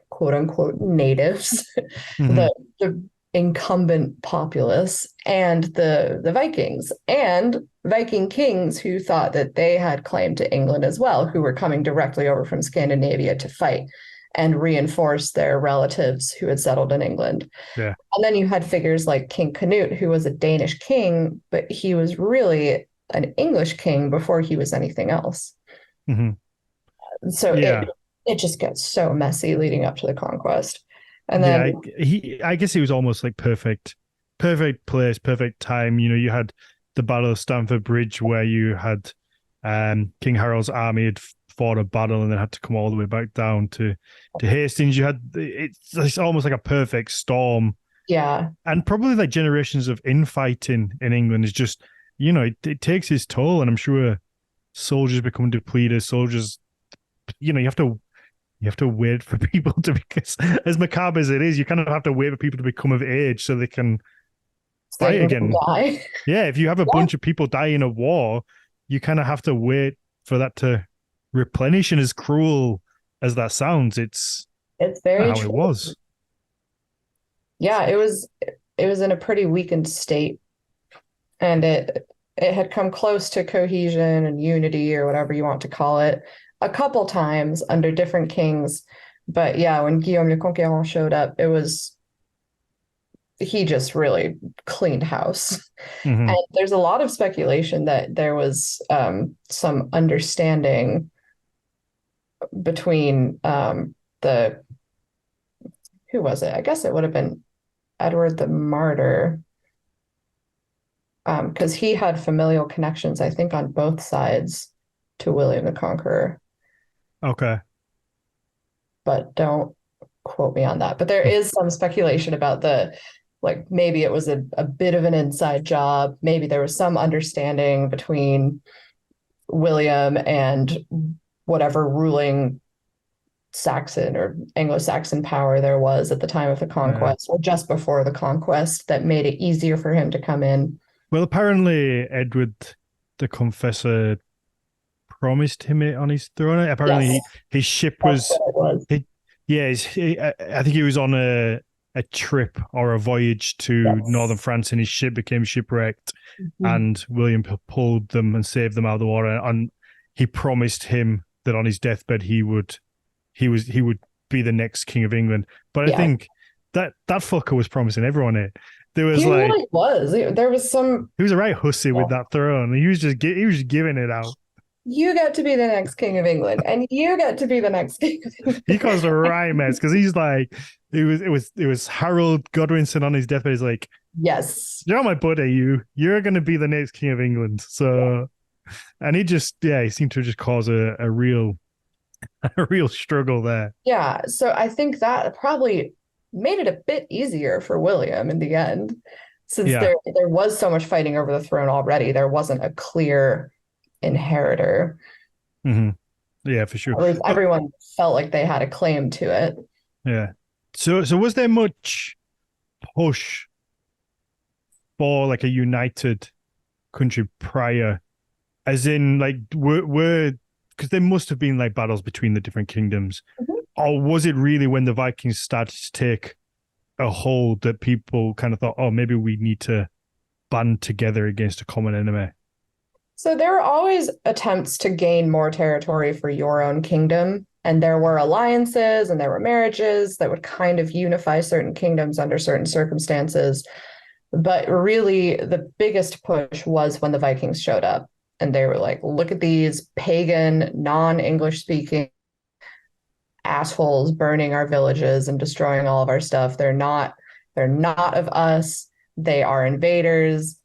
S2: quote unquote natives, the incumbent populace, and the Vikings and Viking kings who thought that they had claim to England as well, who were coming directly over from Scandinavia to fight and reinforce their relatives who had settled in England.
S1: Yeah.
S2: And then you had figures like King Canute, who was a Danish king, but he was really an English king before he was anything else. So it just gets so messy leading up to the conquest. And then
S1: I guess he was almost like perfect place, perfect time. You had the Battle of Stamford Bridge where you had King Harold's army had fought a battle and then had to come all the way back down to Hastings. You had it's almost like a perfect storm.
S2: Yeah.
S1: And probably like generations of infighting in England is just, it takes its toll, and I'm sure soldiers become depleted. Soldiers, you have to wait for people to, because as macabre as it is, you kind of have to wait for people to become of age so they can fight again.
S2: Die.
S1: Yeah, if you have a bunch of people die in a war, you kind of have to wait for that to replenish. And as cruel as that sounds, it's
S2: very
S1: how
S2: true.
S1: It was.
S2: Yeah, it was in a pretty weakened state, and it had come close to cohesion and unity, or whatever you want to call it, a couple times under different kings. But yeah, when Guillaume le Conquérant showed up, he just really cleaned house. And there's a lot of speculation that there was some understanding between who was it? I guess it would have been Edward the Martyr, because he had familial connections, I think, on both sides to William the Conqueror.
S1: Okay.
S2: But don't quote me on that. But there is some speculation about maybe it was a bit of an inside job. Maybe there was some understanding between William and whatever ruling Saxon or Anglo-Saxon power there was at the time of the conquest, or just before the conquest, that made it easier for him to come in.
S1: Well, apparently Edward the Confessor promised him it on his throne. Apparently his ship was. I think he was on a trip or a voyage to northern France, and his ship became shipwrecked, and William pulled them and saved them out of the water. And he promised him that on his deathbed he would be the next king of England. But I think that fucker was promising everyone it. There was
S2: He
S1: like
S2: really was. There was some,
S1: he was a right hussy with
S2: oh,
S1: that throne. He was just giving it out.
S2: you get to be the next king of England, and you get to be the next king of
S1: He
S2: England.
S1: caused a right mess because he's like, it was Harold Godwinson on his deathbed. He's like,
S2: Yes.
S1: you're my buddy. You're gonna be the next king of England. So, and he seemed to just cause a real a real struggle there.
S2: Yeah. So I think that probably made it a bit easier for William in the end, since
S1: Yeah.
S2: there was so much fighting over the throne already. There wasn't a clear inheritor.
S1: Hmm. Yeah, for sure.
S2: Or at least
S1: But
S2: everyone felt like they had a claim to it.
S1: yeah. So was there much push for like a united country prior? As in, like, were because there must have been like battles between the different kingdoms,
S2: Mhm.
S1: or was it really when the Vikings started to take a hold that people kind of thought, oh, maybe we need to band together against a common enemy?
S2: So there were always attempts to gain more territory for your own kingdom. And there were alliances and there were marriages that would kind of unify certain kingdoms under certain circumstances. But really, the biggest push was when the Vikings showed up. And they were like, look at these pagan, non-English speaking assholes burning our villages and destroying all of our stuff. They're not of us. They are invaders.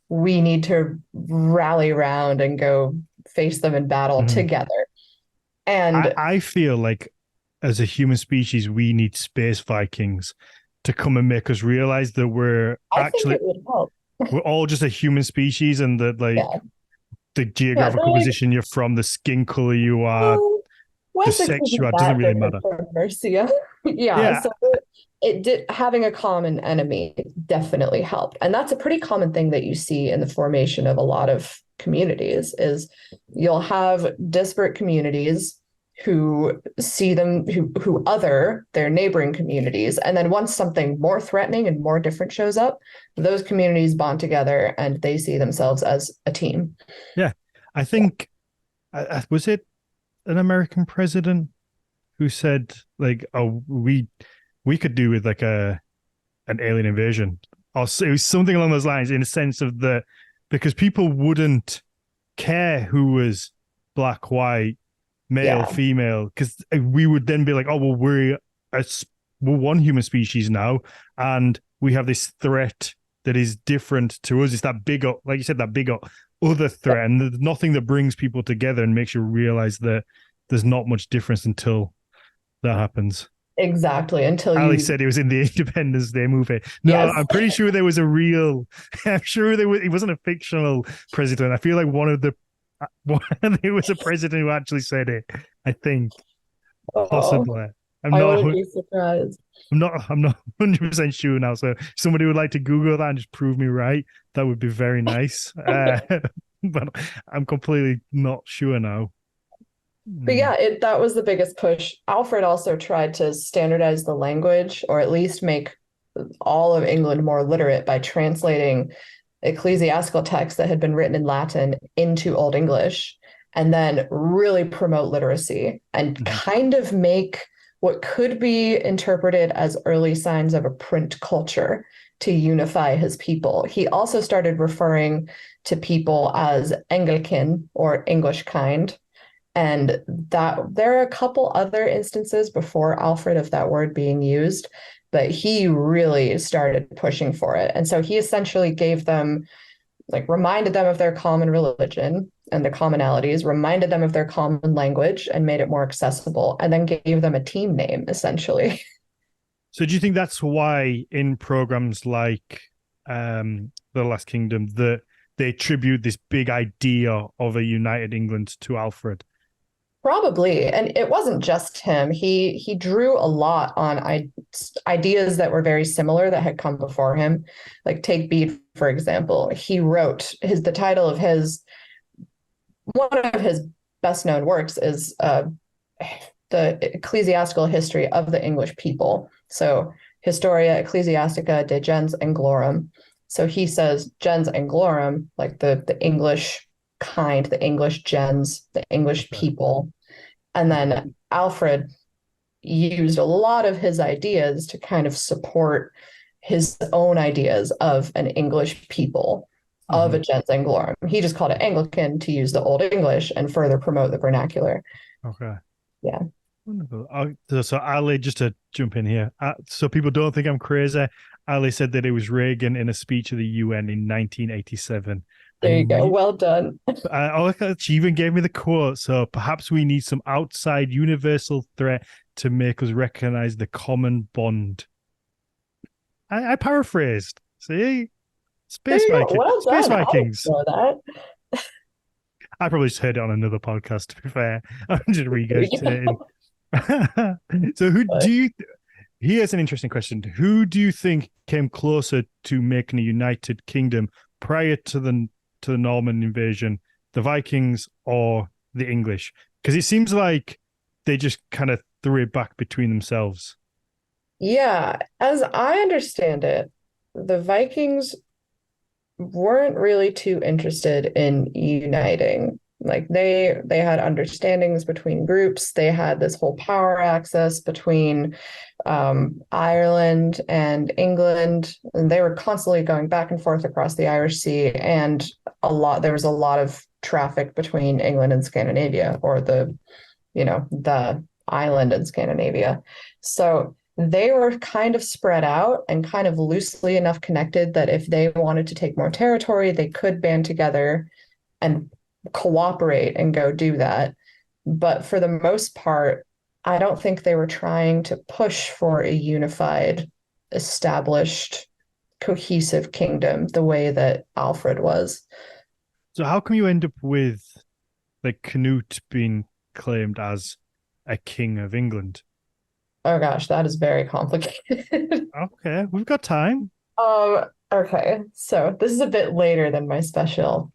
S2: We need to rally around and go face them in battle
S1: Mhm.
S2: together.
S1: I,
S2: And
S1: I feel like as a human species, we need space Vikings to come and make us realize that we're
S2: I think
S1: actually
S2: it would help.
S1: we're all just a human species, and that like
S2: Yeah.
S1: the
S2: Yeah. They're
S1: geographical
S2: like,
S1: position you're from, the skin color you are,
S2: oh,
S1: the
S2: Wessex
S1: sex you
S2: isn't
S1: are, doesn't
S2: that
S1: really
S2: different
S1: matter.
S2: from Mercia. Yeah.
S1: Yeah.
S2: So it did having a common enemy definitely helped. And that's a pretty common thing that you see in the formation of a lot of communities is you'll have disparate communities who see them who other their neighboring communities. And then once something more threatening and more different shows up, those communities bond together and they see themselves as a team.
S1: Yeah. I think was it an American president who said like, "Oh, we could do with like an alien invasion," or it was something along those lines, in a sense of the because people wouldn't care who was black, white, male,
S2: Yeah,
S1: female, because we would then be like, "Oh, well, we're one human species now, and we have this threat that is different to us. It's that bigger, like you said, that bigger other threat, and there's nothing that brings people together and makes you realize that there's not much difference until that happens."
S2: exactly. Until
S1: Ali
S2: you,
S1: said it was in the Independence Day movie. No,
S2: yes.
S1: I'm pretty sure there was a real. I'm sure there was. It wasn't a fictional president. I feel like there was a president who actually said it. I think
S2: Oh,
S1: possibly. I'm
S2: I
S1: not.
S2: wouldn't be surprised.
S1: I'm not 100% sure now. So if somebody would like to Google that and just prove me right, that would be very nice. But I'm completely not sure now.
S2: But
S1: Mm.
S2: yeah, that was the biggest push. Alfred also tried to standardize the language, or at least make all of England more literate by translating ecclesiastical texts that had been written in Latin into Old English, and then really promote literacy and
S1: Mhm.
S2: kind of make what could be interpreted as early signs of a print culture to unify his people. He also started referring to people as Anglican or English kind, and that there are a couple other instances before Alfred of that word being used, but he really started pushing for it. And so he essentially gave them, like, reminded them of their common religion and the commonalities, reminded them of their common language and made it more accessible, and then gave them a team name, essentially.
S1: So do you think that's why in programs like The Last Kingdom that they attribute this big idea of a united England to Alfred?
S2: Probably. And it wasn't just him. He drew a lot on ideas that were very similar that had come before him. Like take Bede, for example. He wrote the title of his one of his best known works is the ecclesiastical history of the English people. So Historia Ecclesiastica de Gens Anglorum. So he says gens Anglorum, like the English kind, the English gens, the English
S1: Okay.
S2: people. And then Alfred used a lot of his ideas to kind of support his own ideas of an English people, of
S1: Hmm.
S2: a gens Anglorum. He just called it Anglican to use the Old English and further promote the vernacular.
S1: Okay.
S2: Yeah.
S1: Wonderful. So Ali, just to jump in here, so people don't think I'm crazy. Ali said that it was Reagan in a speech at the UN in 1987,
S2: There you
S1: and
S2: go. Well done.
S1: she even gave me the quote. So perhaps we need some outside universal threat to make us recognize the common bond. I paraphrased. See,
S2: There
S1: Space
S2: you go.
S1: Viking,
S2: Well
S1: Space
S2: done. I didn't
S1: Vikings.
S2: know that.
S1: I probably just heard it on another podcast. To be fair, I'm just
S2: There you
S1: regurgitating.
S2: go.
S1: So, who do
S2: But
S1: you? Here's an interesting question. Who do you think came closer to making a united kingdom prior to the Norman invasion, the Vikings or the English? Because it seems like they just kind of threw it back between themselves.
S2: yeah, as I understand it, the Vikings weren't really too interested in uniting. Like they had understandings between groups. They had this whole power axis between Ireland and England, and they were constantly going back and forth across the Irish Sea. And there was a lot of traffic between England and Scandinavia, or the island in Scandinavia. So they were kind of spread out and kind of loosely enough connected that if they wanted to take more territory, they could band together and cooperate and go do that. But for the most part, I don't think they were trying to push for a unified, established, cohesive kingdom the way that Alfred was.
S1: So, how come you end up with like Canute being claimed as a king of England?
S2: Oh gosh, that is very complicated.
S1: Okay, we've got time.
S2: Okay. So this is a bit later than my speciality,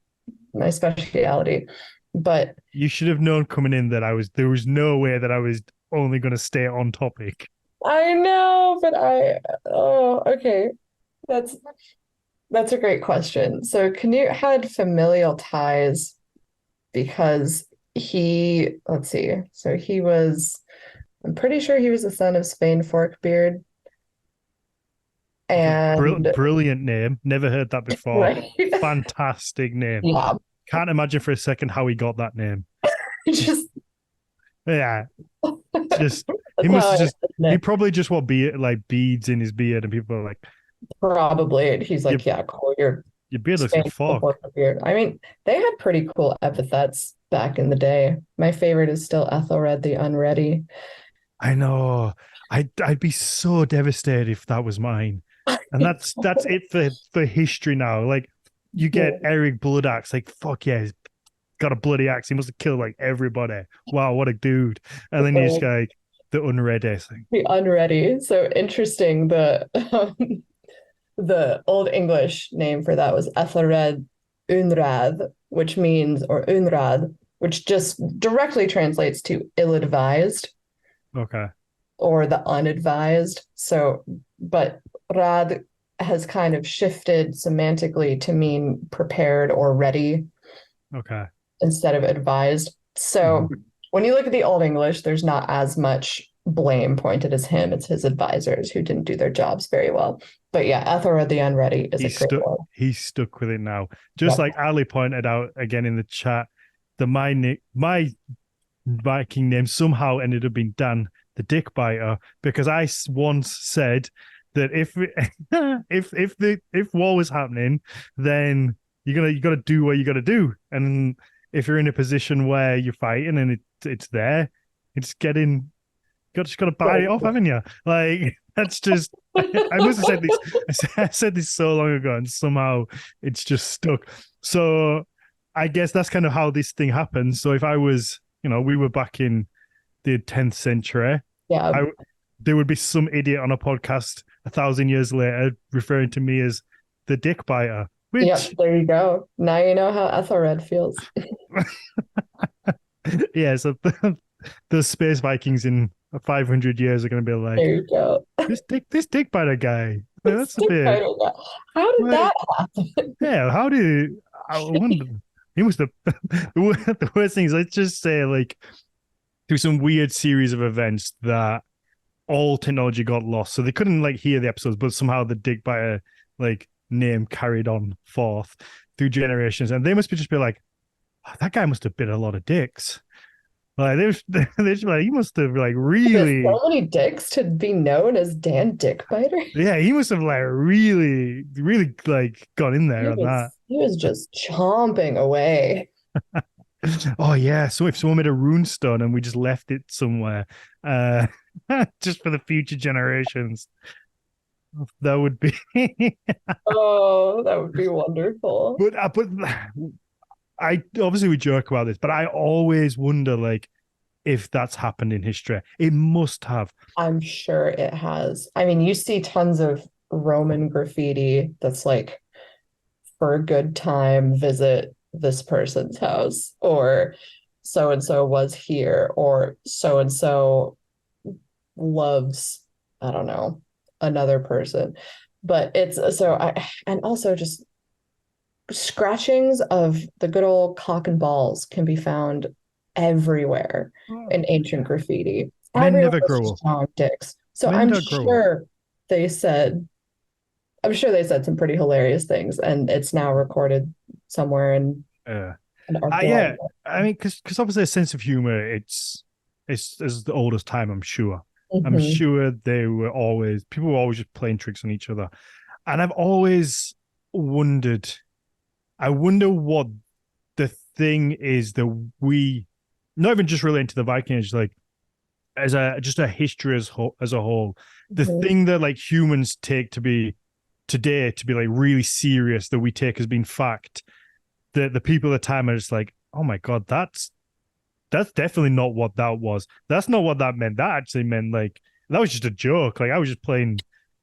S2: but
S1: You should have known coming in that there was no way that I was only going to stay on topic.
S2: I know, oh, okay. That's that's a great question. So Canute had familial ties because let's see. I'm pretty sure he was the son of Spain Forkbeard
S1: Okay,
S2: and
S1: brilliant name. Never heard that before.
S2: right.
S1: Fantastic name.
S2: Yeah.
S1: Can't imagine for a second how he got that name.
S2: Just
S1: Yeah, just he
S2: that's
S1: must
S2: how
S1: have just he
S2: I
S1: probably just wore beads in his beard, and people are like,
S2: probably. And he's
S1: your
S2: like, yeah, cool. You're
S1: your beard looks like a
S2: Spain
S1: fork.
S2: Forkbeard. I mean, they had pretty cool epithets back in the day. My favorite is still Ethelred the Unready.
S1: I know. I'd be so devastated if that was mine. And that's it for history now. Like you get
S2: Yeah.
S1: Eric Bloodaxe, like fuck yeah, he's got a bloody axe. He must have killed like everybody. Wow, what a dude. And then you just go like the unready thing.
S2: The Unready. So interesting. The Old English name for that was Ethelred Unrad, which means, or Unrad, which just directly translates to ill-advised
S1: Okay.
S2: or the unadvised. So, but Rad has kind of shifted semantically to mean prepared or ready
S1: Okay.
S2: instead of advised. So
S1: Mhm.
S2: when you look at the Old English, there's not as much blame pointed as him. It's his advisors who didn't do their jobs very well. But yeah, Ethelred the Unready is a great one.
S1: He's stuck with it now. Just
S2: Yep.
S1: like Ali pointed out again in the chat, my Viking name somehow ended up being Dan the Dick Biter because I once said that if war was happening, then you gotta do what you gotta do, and if you're in a position where you're fighting and it's there, it's getting you just gotta bite
S2: Right.
S1: it off, haven't you? Like that's just I must have said this. I said this so long ago, and somehow it's just stuck. So I guess that's kind of how this thing happens. So if I was, we were back in the 10th century,
S2: Yeah.
S1: I there would be some idiot on a podcast 1,000 years later referring to me as the dick biter,
S2: Yep.
S1: which
S2: There you go. Now you know how Ethelred feels.
S1: yeah, so the space Vikings in 500 years are going to be like
S2: There you go.
S1: this dick biter guy. That's a
S2: Stick
S1: bit
S2: fighting that. How did
S1: like,
S2: that happen?
S1: yeah. How did I wonder? He must have. The worst thing is, let's just say, like, through some weird series of events that all technology got lost, so they couldn't like hear the episodes, but somehow the Dick Biter like name carried on forth through generations, and they must be just be like, oh, that guy must have bit a lot of dicks. Like they just be like, he must have like
S2: There's
S1: really,
S2: so many dicks to be known as Dan Dickbiter.
S1: yeah, he must have like really, really like got in there on that.
S2: He was just chomping away.
S1: Oh yeah, so if someone made a rune stone and we just left it somewhere, uh, just for the future generations, that would be.
S2: Oh, that would be wonderful.
S1: But I obviously we joke about this, but I always wonder like if that's happened in history. It must have.
S2: I'm sure it has. I mean, you see tons of Roman graffiti that's like, for a good time, visit this person's house, or so and so was here, or so and so loves, I don't know, another person. But it's so I, and also just scratchings of the good old cock and balls can be found everywhere in ancient graffiti.
S1: Men
S2: Everyone
S1: never
S2: was
S1: grow
S2: just
S1: up.
S2: showing dicks. So
S1: Men don't grow up.
S2: they said, I'm sure they said some pretty hilarious things, and it's now recorded somewhere in
S1: Uh,
S2: an
S1: yeah,
S2: archaeological.
S1: I mean, because obviously a sense of humor, it's as the oldest time. I'm sure. I'm
S2: Mhm.
S1: sure they were always people were always just playing tricks on each other, and I've always wondered. I wonder what the thing is that we, not even just relating to the Vikings, like as a just a history as a whole, the
S2: Mhm.
S1: thing that like humans take to be today to be like really serious that we take as being fact, that the people at the time are just like, oh my god, that's definitely not what that was. That's not what that meant. That actually meant like that was just a joke. Like I was just playing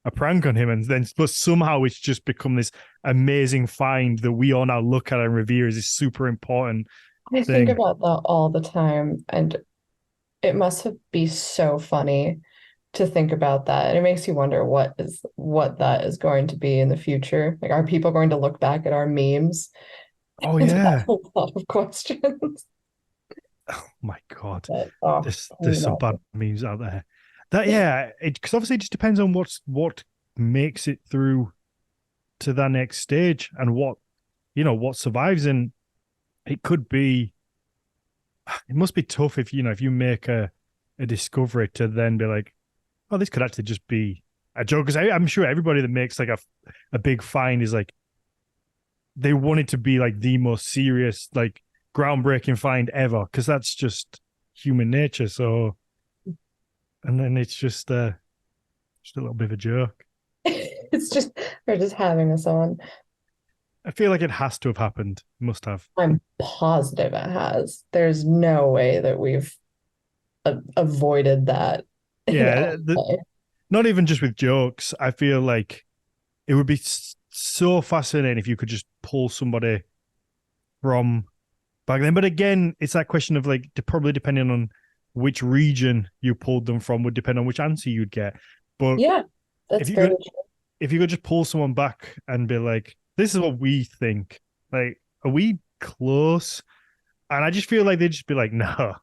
S1: a prank on him, and then but somehow it's just become this amazing find that we all now look at and revere as this super important
S2: I think
S1: thing.
S2: about that all the time, and it must have be so funny to think about that. And it makes you wonder what that is going to be in the future. Like, are people going to look back at our memes
S1: Oh
S2: and have
S1: yeah.
S2: a lot of questions?
S1: Oh my god.
S2: But oh, I
S1: There's
S2: don't
S1: some
S2: know.
S1: bad memes out there. That yeah, it because obviously it just depends on what makes it through to that next stage and what what survives. And it could be, it must be tough if if you make a discovery to then be like, oh, this could actually just be a joke. Because I'm sure everybody that makes like a big find is like they want it to be like the most serious, like groundbreaking find ever, because that's just human nature. So, and then it's just a little bit of a joke.
S2: It's just they're just having us on.
S1: I feel like it has to have happened. Must have.
S2: I'm positive it has. There's no way that we've avoided that in any
S1: Yeah,
S2: way.
S1: not even just with jokes. I feel like it would be so fascinating if you could just pull somebody from back then. But again, it's that question of like, probably depending on which region you pulled them from would depend on which answer you'd get. But
S2: Yeah,
S1: if
S2: that's
S1: you
S2: very
S1: could,
S2: true.
S1: if you could just pull someone back and be like, this is what we think, like, are we close? And I just feel like they'd just be like, no,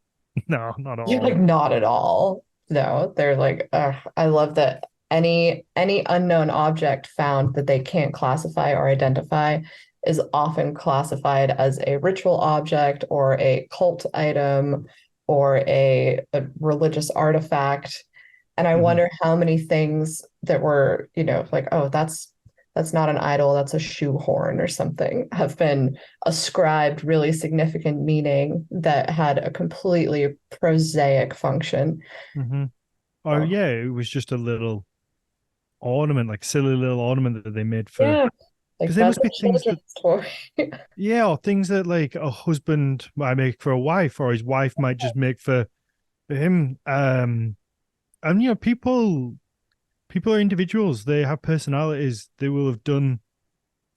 S1: no, not at
S2: You're like,
S1: all.
S2: not at all. No, they're like, I love that any unknown object found that they can't classify or identify is often classified as a ritual object or a cult item or a religious artifact. And I
S1: Mm-hmm.
S2: wonder how many things that were, like, oh, that's not an idol, that's a shoehorn or something, have been ascribed really significant meaning that had a completely prosaic function.
S1: Mm-hmm. Oh
S2: Oh,
S1: yeah, it was just a little ornament, like silly little ornament that they made for,
S2: yeah,
S1: because
S2: like
S1: they
S2: that's
S1: must
S2: a
S1: be things that,
S2: children's toy.
S1: yeah, or things that like a husband might make for a wife, or his wife might just make for him. And people are individuals. They have personalities. They will have done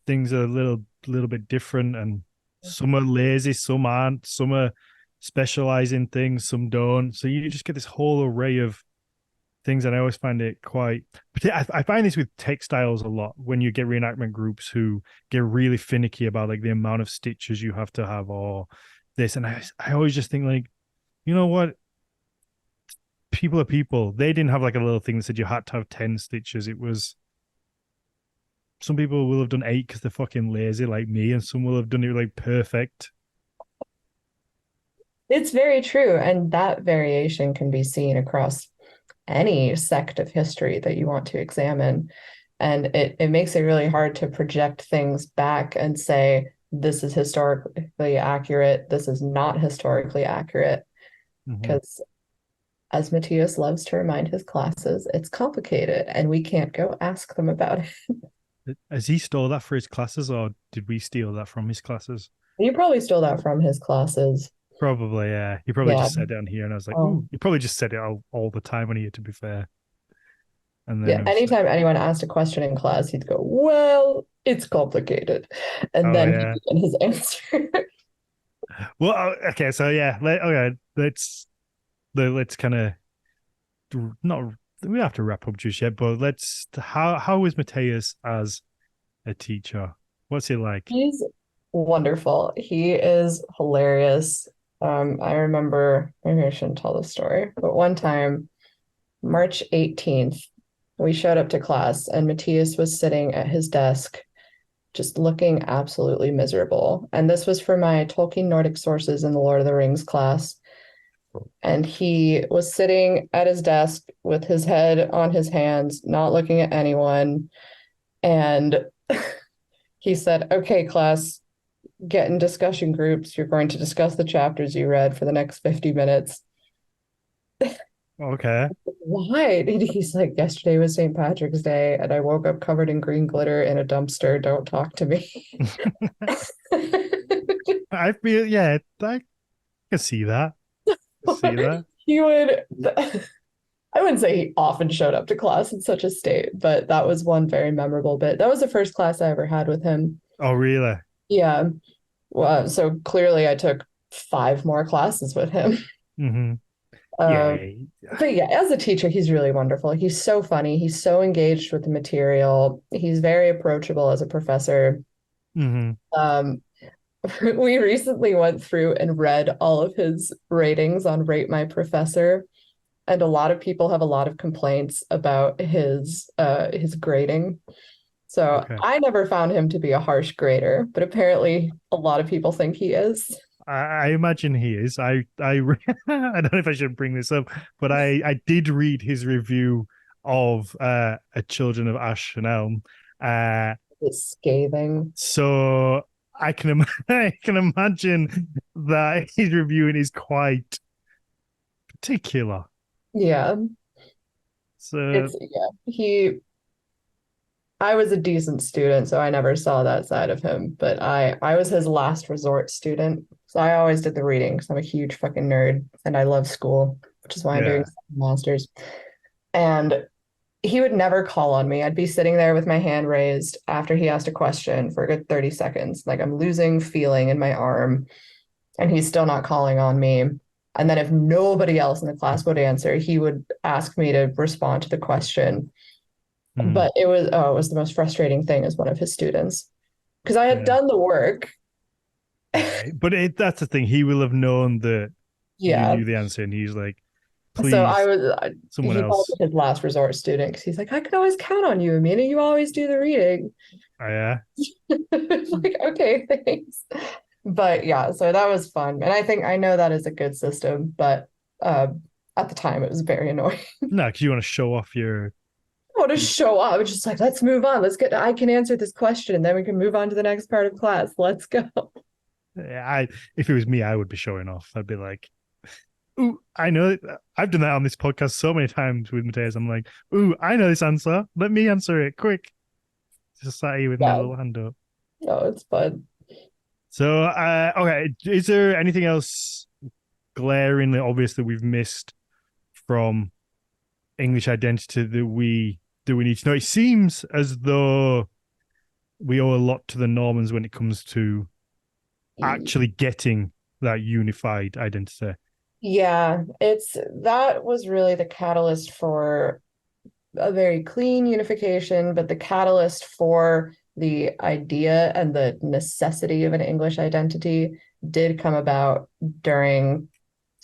S1: things a little bit different, and some are lazy, some aren't, some are specialize in things, some don't. So you just get this whole array of things, and I always find it quite. I find this with textiles a lot when you get reenactment groups who get really finicky about like the amount of stitches you have to have or this, and I always just think like, you know what, people are people. They didn't have like a little thing that said you had to have 10 stitches. It was some people will have done 8 because they're fucking lazy like me, and some will have done it like perfect.
S2: It's very true. And that variation can be seen across any sect of history that you want to examine. And it makes it really hard to project things back and say, this is historically accurate, this is not historically accurate.
S1: Mhm.
S2: Because as Matthias loves to remind his classes, it's complicated and we can't go ask them about it.
S1: Has he stole that for his classes, or did we steal that from his classes?
S2: You probably stole that from his classes.
S1: Probably, yeah. He probably
S2: Yeah.
S1: just said it on here, and I was like,
S2: Oh,
S1: ooh, he probably just said it all the time on here, to be fair. And then
S2: yeah.
S1: it was like,
S2: Anytime anyone asked a question in class, he'd go, well, it's complicated. And
S1: oh
S2: then he'd
S1: yeah.
S2: begin his answer.
S1: Well, okay, so yeah, okay, let's kind of not we don't have to wrap up just yet, but let's how is Mateus as a teacher? What's he like?
S2: He's wonderful. He is hilarious. I remember, maybe I shouldn't tell this story, but one time, March 18th, we showed up to class and Matthias was sitting at his desk, just looking absolutely miserable. And this was for my Tolkien Nordic sources in the Lord of the Rings class. And he was sitting at his desk with his head on his hands, not looking at anyone. And he said, okay, class, get in discussion groups. You're going to discuss the chapters you read for the next 50 minutes.
S1: Okay.
S2: Why? And he's like, yesterday was St. Patrick's Day, and I woke up covered in green glitter in a dumpster. Don't talk to me.
S1: I feel yeah, I can see that. I see that.
S2: He would, I wouldn't say he often showed up to class in such a state, but that was one very memorable bit. That was the first class I ever had with him.
S1: Oh, really?
S2: Yeah. Well, so clearly I took 5 more classes with him.
S1: Mm-hmm.
S2: Um,
S1: Yeah.
S2: but yeah, as a teacher, he's really wonderful. He's so funny. He's so engaged with the material. He's very approachable as a professor.
S1: Mm-hmm.
S2: Um, we recently went through and read all of his ratings on Rate My Professor, and a lot of people have a lot of complaints about his grading. So
S1: Okay.
S2: I never found him to be a harsh grader, but apparently a lot of people think he is.
S1: I imagine he is. I I don't know if I should bring this up, but I did read his review of a Children of Ash and Elm.
S2: It's scathing.
S1: So I can imagine that his reviewing is quite particular.
S2: Yeah.
S1: So
S2: It's yeah. I was a decent student, so I never saw that side of him, but I was his last resort student. So I always did the reading because I'm a huge fucking nerd and I love school, which is why I'm doing
S1: yeah.
S2: masters. And he would never call on me. I'd be sitting there with my hand raised after he asked a question for a good 30 seconds. Like I'm losing feeling in my arm, and he's still not calling on me. And then if nobody else in the class would answer, he would ask me to respond to the question.
S1: Mhm.
S2: But it was the most frustrating thing as one of his students because I had
S1: Yeah.
S2: done the work.
S1: Yeah. But that's the thing. He will have known that you
S2: Yeah.
S1: knew the answer, and he's like,
S2: So I
S1: please,
S2: was,
S1: someone
S2: he called
S1: else.
S2: me his last resort student because he's like, I can always count on you, Amina. You always do the reading.
S1: Oh, yeah.
S2: Like, okay, thanks. But yeah, so that was fun. And I know that is a good system, but uh, at the time it was very annoying.
S1: No, because you want to show off your.
S2: I want to show up. It's just like, let's move on. I can answer this question and then we can move on to the next part of class. Let's go.
S1: If it was me, I would be showing off. I'd be like, ooh, I know. I've done that on this podcast so many times with Mateus. I'm like, ooh, I know this answer. Let me answer it quick. Just sat here with my
S2: Yeah,
S1: little hand up.
S2: no, it's fun.
S1: So, okay, is there anything else glaringly obvious that we've missed from English identity that we need to know? It seems as though we owe a lot to the Normans when it comes to actually getting that unified identity.
S2: Yeah, that was really the catalyst for a very clean unification, but the catalyst for the idea and the necessity of an English identity did come about during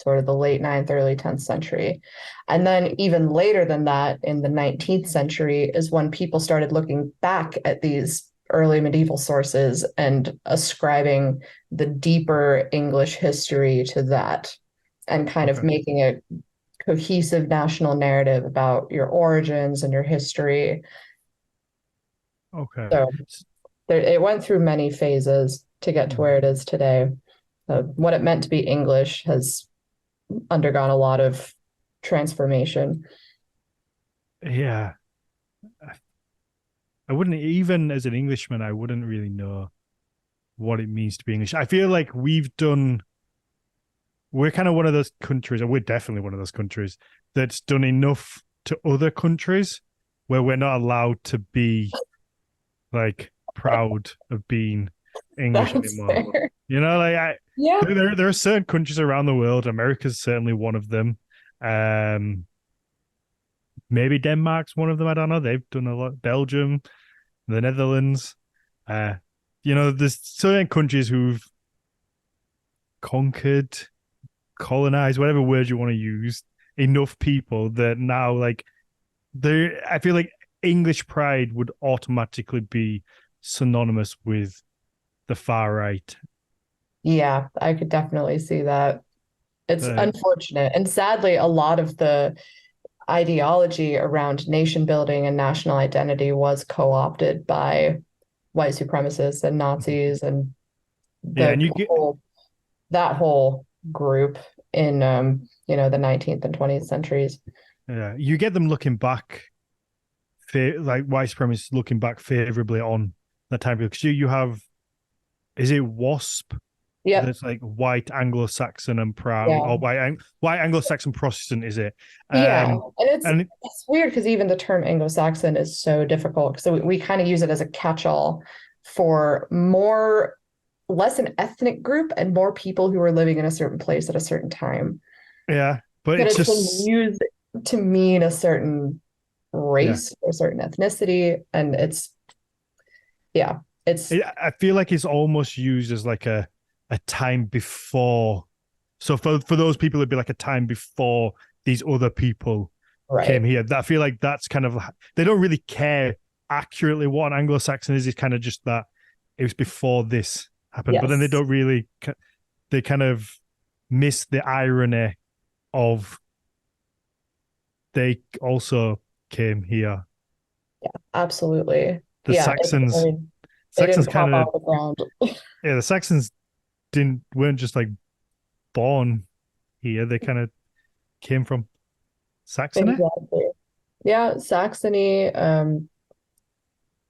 S2: sort of the late 9th, early 10th century. And then even later than that, in the 19th century, is when people started looking back at these early medieval sources and ascribing the deeper English history to that and kind of
S1: Okay.
S2: making a cohesive national narrative about your origins and your history.
S1: Okay.
S2: So it went through many phases to get to where it is today. What it meant to be English has undergone a lot of transformation.
S1: Yeah. I wouldn't, even as an Englishman, I wouldn't really know what it means to be English. I feel like we're kind of one of those countries, or we're definitely one of those countries that's done enough to other countries where we're not allowed to be like proud of being English
S2: That's
S1: anymore.
S2: fair.
S1: You know, like
S2: Yeah.
S1: there are certain countries around the world. America's certainly one of them. Um, Maybe Denmark's one of them. I don't know. They've done a lot. Belgium, the Netherlands. Uh, there's certain countries who've conquered, colonized, whatever word you want to use, enough people that now, like, I feel like English pride would automatically be synonymous with the far right.
S2: Yeah, I could definitely see that. It's
S1: Uh,
S2: unfortunate. And sadly, a lot of the ideology around nation building and national identity was co-opted by white supremacists and Nazis and
S1: yeah,
S2: the
S1: and you get
S2: whole that whole group in the 19th and 20th centuries.
S1: you get them looking back, like white supremacists looking back favorably on that time period because you have, is it WASP?
S2: Yep.
S1: That's like white Anglo-Saxon and proud,
S2: Yeah.
S1: or white Anglo-Saxon Protestant, is it?
S2: Yeah. And
S1: And
S2: it's weird because even the term Anglo-Saxon is so difficult. So we kind of use it as a catch-all for more less an ethnic group and more people who are living in a certain place at a certain time.
S1: yeah, but
S2: But
S1: it's
S2: it's been
S1: just
S2: used to mean a certain
S1: yeah.
S2: race or a certain ethnicity. And yeah, it's
S1: I feel like it's almost used as like a time before. So for those people, it'd be like a time before these other people came
S2: right.
S1: here. I feel like that's kind of, they don't really care accurately what an Anglo-Saxon is. It's kind of just that it was before this happened, but then they
S2: Yes.
S1: don't really. They kind of miss the irony of they also came here.
S2: Yeah, absolutely.
S1: The
S2: Yeah. I
S1: Saxons,
S2: mean, they
S1: Saxons
S2: didn't
S1: kind
S2: pop out
S1: of,
S2: of the ground.
S1: yeah, the Saxons weren't just like born here. They kind of came from Saxony.
S2: Exactly. Yeah, Saxony,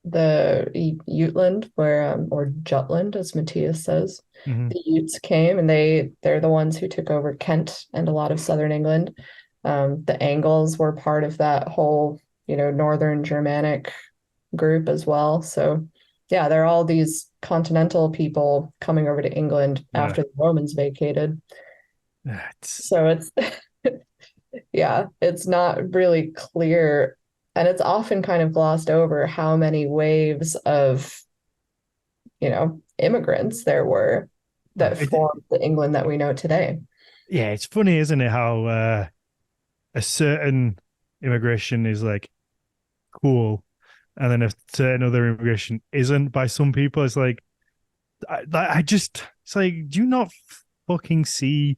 S2: the Jutland, where or Jutland, as Matthias says,
S1: Mm-hmm.
S2: the Utes came, and they're the ones who took over Kent and a lot of southern England. The Angles were part of that whole, northern Germanic group as well. So, yeah, there are all these continental people coming over to England
S1: Yeah,
S2: after the Romans vacated.
S1: it's
S2: So it's yeah, it's not really clear. And it's often kind of glossed over how many waves of, immigrants there were that formed the England that we know today.
S1: yeah, it's funny, isn't it? How a certain immigration is like cool, and then a certain other immigration isn't by some people. It's like it's like, do you not fucking see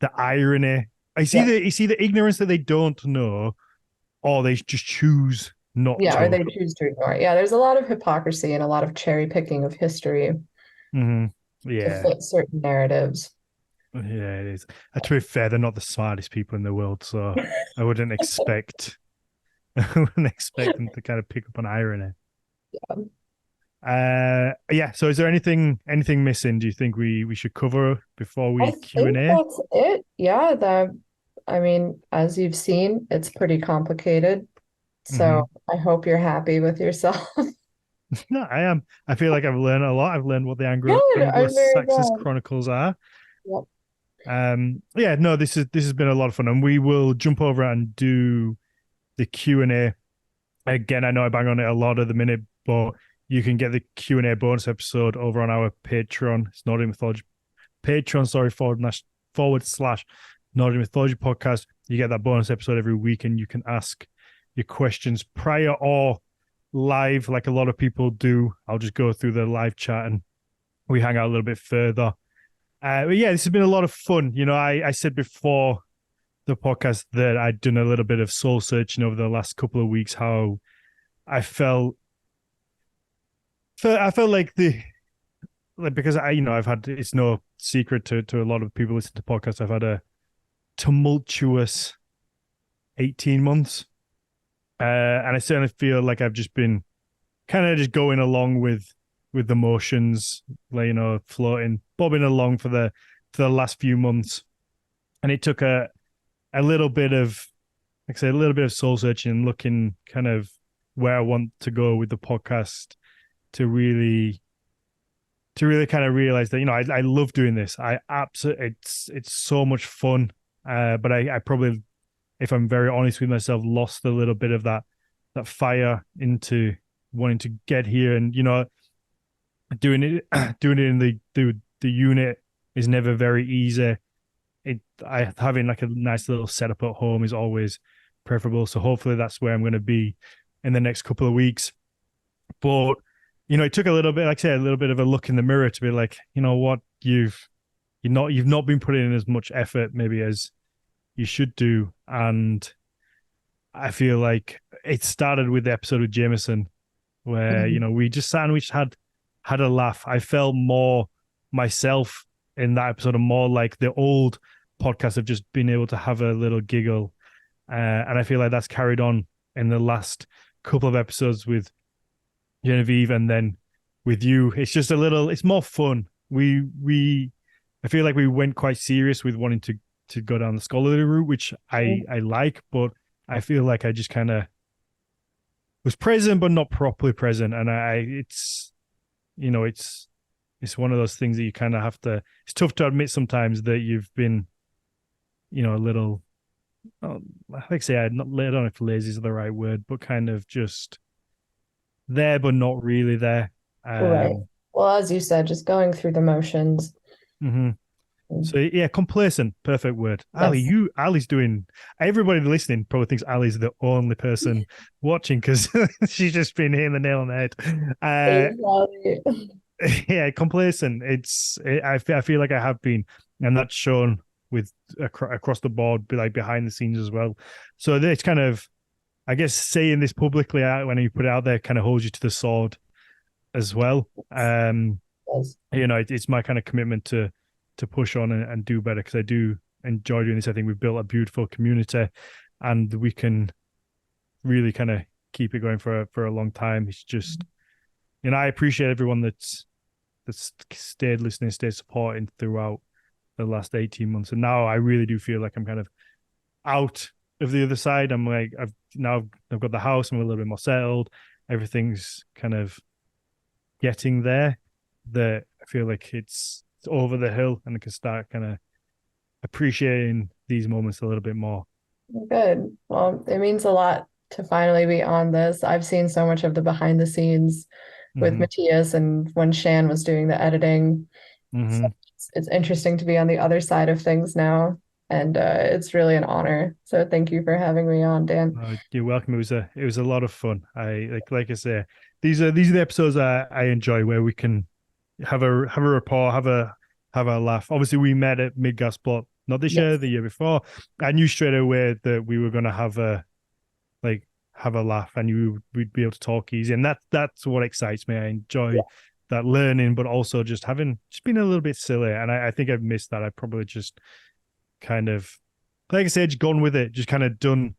S1: the irony?
S2: Yeah.
S1: You see the ignorance that they don't know, or they just choose not
S2: Yeah, or
S1: to.
S2: they choose to ignore it. Yeah, there's a lot of hypocrisy and a lot of cherry picking of history
S1: Mm-hmm.
S2: to
S1: Yeah,
S2: fit certain narratives.
S1: yeah, it is. To be fair, they're not the smartest people in the world, so I wouldn't expect I wouldn't expect them to kind of pick up on irony. Yeah. So, is there anything missing? Do you think we should cover before
S2: I
S1: we Q and
S2: think
S1: A?
S2: that's it. Yeah, I mean, as you've seen, it's pretty complicated.
S1: Mm-hmm.
S2: So I hope you're happy with yourself.
S1: No, I am. I feel like I've learned a lot. I've learned what the
S2: Good. I'm very
S1: Anglo-Saxon
S2: glad.
S1: chronicles are.
S2: Yep.
S1: Yeah, no, this has been a lot of fun, and we will jump over and do the Q and A again. I know I bang on it a lot at the minute, but you can get the Q and A bonus episode over on our Patreon. It's Nordic Mythology Patreon. Sorry, patreon.com/Nordic Mythology Podcast. You get that bonus episode every week, and you can ask your questions prior or live, like a lot of people do. I'll just go through the live chat and we hang out a little bit further. But yeah, this has been a lot of fun. I said before the podcast that I'd done a little bit of soul searching over the last couple of weeks, how I felt like because I've had, it's no secret to a lot of people listening to podcasts, I've had a tumultuous 18 months. And I certainly feel like I've just been kind of just going along with the motions, like, floating, bobbing along for the last few months. And it took a little bit of, like I say, a little bit of soul searching and looking kind of where I want to go with the podcast to really kind of realize that, I love doing this. I absolutely, it's so much fun. But I probably, if I'm very honest with myself, lost a little bit of that fire into wanting to get here. And, doing it in the unit is never very easy. Having like a nice little setup at home is always preferable. So hopefully that's where I'm going to be in the next couple of weeks. But, it took a little bit, like I said, a little bit of a look in the mirror to be like, you know what, you've not been putting in as much effort maybe as you should do. And I feel like it started with the episode with Jameson where, we just sat and we just had a laugh. I felt more myself in that episode, and more like the old podcast of just being able to have a little giggle. And I feel like that's carried on in the last couple of episodes with Genevieve, and then with you. It's just it's more fun. I feel like we went quite serious with wanting to go down the scholarly route, which I like, but I feel like I just kind of was present, but not properly present. And it's one of those things that you kind of have to, it's tough to admit sometimes that you've been, a little, like I say, I don't know if lazy is the right word, but kind of just there, but not really there.
S2: Right. Well, as you said, just going through the motions.
S1: Mm-hmm. So yeah, complacent, perfect word. Yes. Ali's doing. Everybody listening probably thinks Ali's the only person watching because she's just been hitting the nail on the head. Yeah, complacent. I feel like I have been, and that's shown with across the board, like behind the scenes as well. So it's kind of, I guess, saying this publicly when you put it out there kind of holds you to the sword as well. Yes. It's my kind of commitment to push on and do better, because I do enjoy doing this. I think we've built a beautiful community and we can really kind of keep it going for a long time. It's just, I appreciate everyone that's stayed listening, stayed supporting throughout the last 18 months. And now I really do feel like I'm kind of out of the other side. I'm like, I've got the house, I'm a little bit more settled. Everything's kind of getting there, that I feel like it's over the hill, and I can start kind of appreciating these moments a little bit more.
S2: Good. Well, it means a lot to finally be on this. I've seen so much of the behind the scenes with Matthias and when Shan was doing the editing. So it's interesting to be on the other side of things now, and it's really an honor. So thank you for having me on, Dan.
S1: You're welcome. It was a lot of fun. Like I say, these are the episodes I enjoy, where we can have a rapport, have a laugh. Obviously, we met at Midgard, not this year, the year before. I knew straight away that we were going to have a laugh, and we'd be able to talk easy, and that's what excites me. I enjoy that learning, but also just being a little bit silly. And I think I've missed that. I probably just kind of, like I said, just gone with it, just kind of done,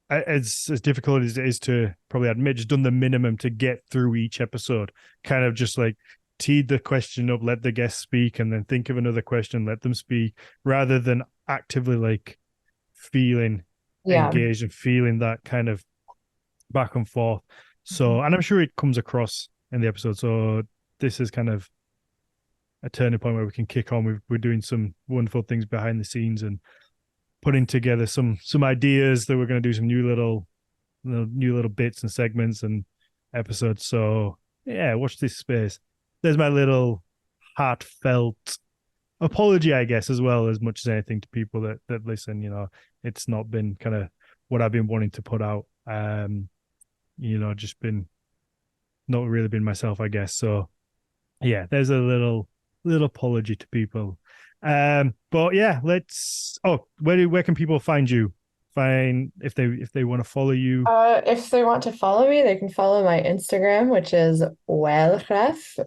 S1: as difficult as it is to probably admit, just done the minimum to get through each episode. Kind of just like teed the question up, let the guest speak, and then think of another question, let them speak, rather than actively like feeling engaged and feeling that kind of back and forth. So, and I'm sure it comes across in the episode. So this is kind of a turning point where we can kick on. We're doing some wonderful things behind the scenes and putting together some ideas that we're going to do some new little bits and segments and episodes. So yeah, watch this space. There's my little heartfelt apology, I guess, as well, as much as anything to people that listen. It's not been kind of what I've been wanting to put out. Just been not really been myself, I guess. So yeah, there's a little apology to people. But yeah, let's. Oh, where can people find you? Find if they want to follow you.
S2: If they want to follow me, they can follow my Instagram, which is Waelhref,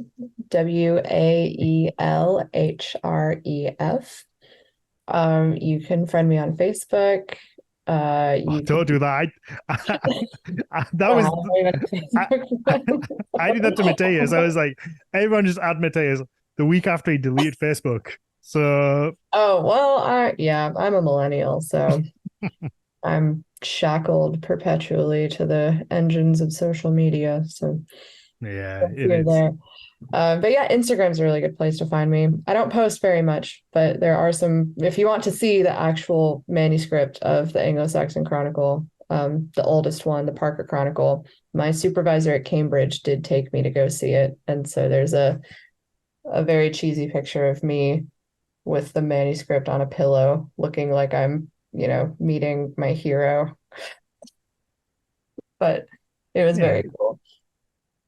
S2: Waelhref. You can friend me on Facebook.
S1: Oh,
S2: You can
S1: don't do that. That
S2: I
S1: was
S2: don't even have a
S1: I,
S2: Facebook
S1: I,
S2: friend.
S1: I did that to Mateus. I was like, everyone just add Mateus the week after he deleted Facebook. So
S2: Oh, well, yeah, I'm a millennial, so I'm shackled perpetually to the engines of social media. So
S1: yeah, it
S2: here
S1: is.
S2: there. But yeah, Instagram's a really good place to find me. I don't post very much, but there are some, if you want to see the actual manuscript of the Anglo-Saxon Chronicle, the oldest one, the Parker Chronicle, my supervisor at Cambridge did take me to go see it. And so there's a very cheesy picture of me with the manuscript on a pillow, looking like I'm, meeting my hero. But it was
S1: Yeah,
S2: very cool.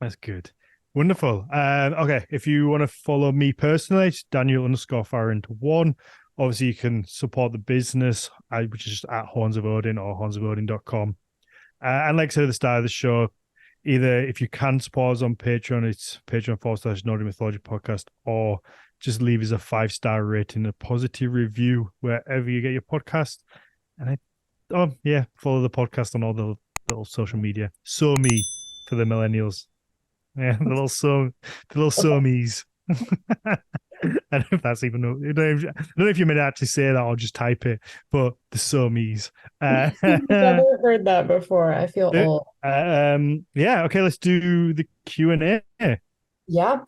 S1: that's good. Wonderful. Okay, if you want to follow me personally, it's Daniel_Farrant1. Obviously, you can support the business, which is just at Horns of Odin or hornsofodin.com. And like I said at the start of the show, either if you can support us on Patreon, it's patreon.com/Nordic Mythology Podcast, or just leave us a 5-star rating, a positive review wherever you get your podcast. And follow the podcast on all the little social media. So me for the millennials. Yeah, the little so-me's. I don't know if that's even. I don't know if you meant to actually say that or just type it, but the so-me's.
S2: Never heard that before. I feel old.
S1: Yeah, okay, let's do the Q&A.
S2: Yeah.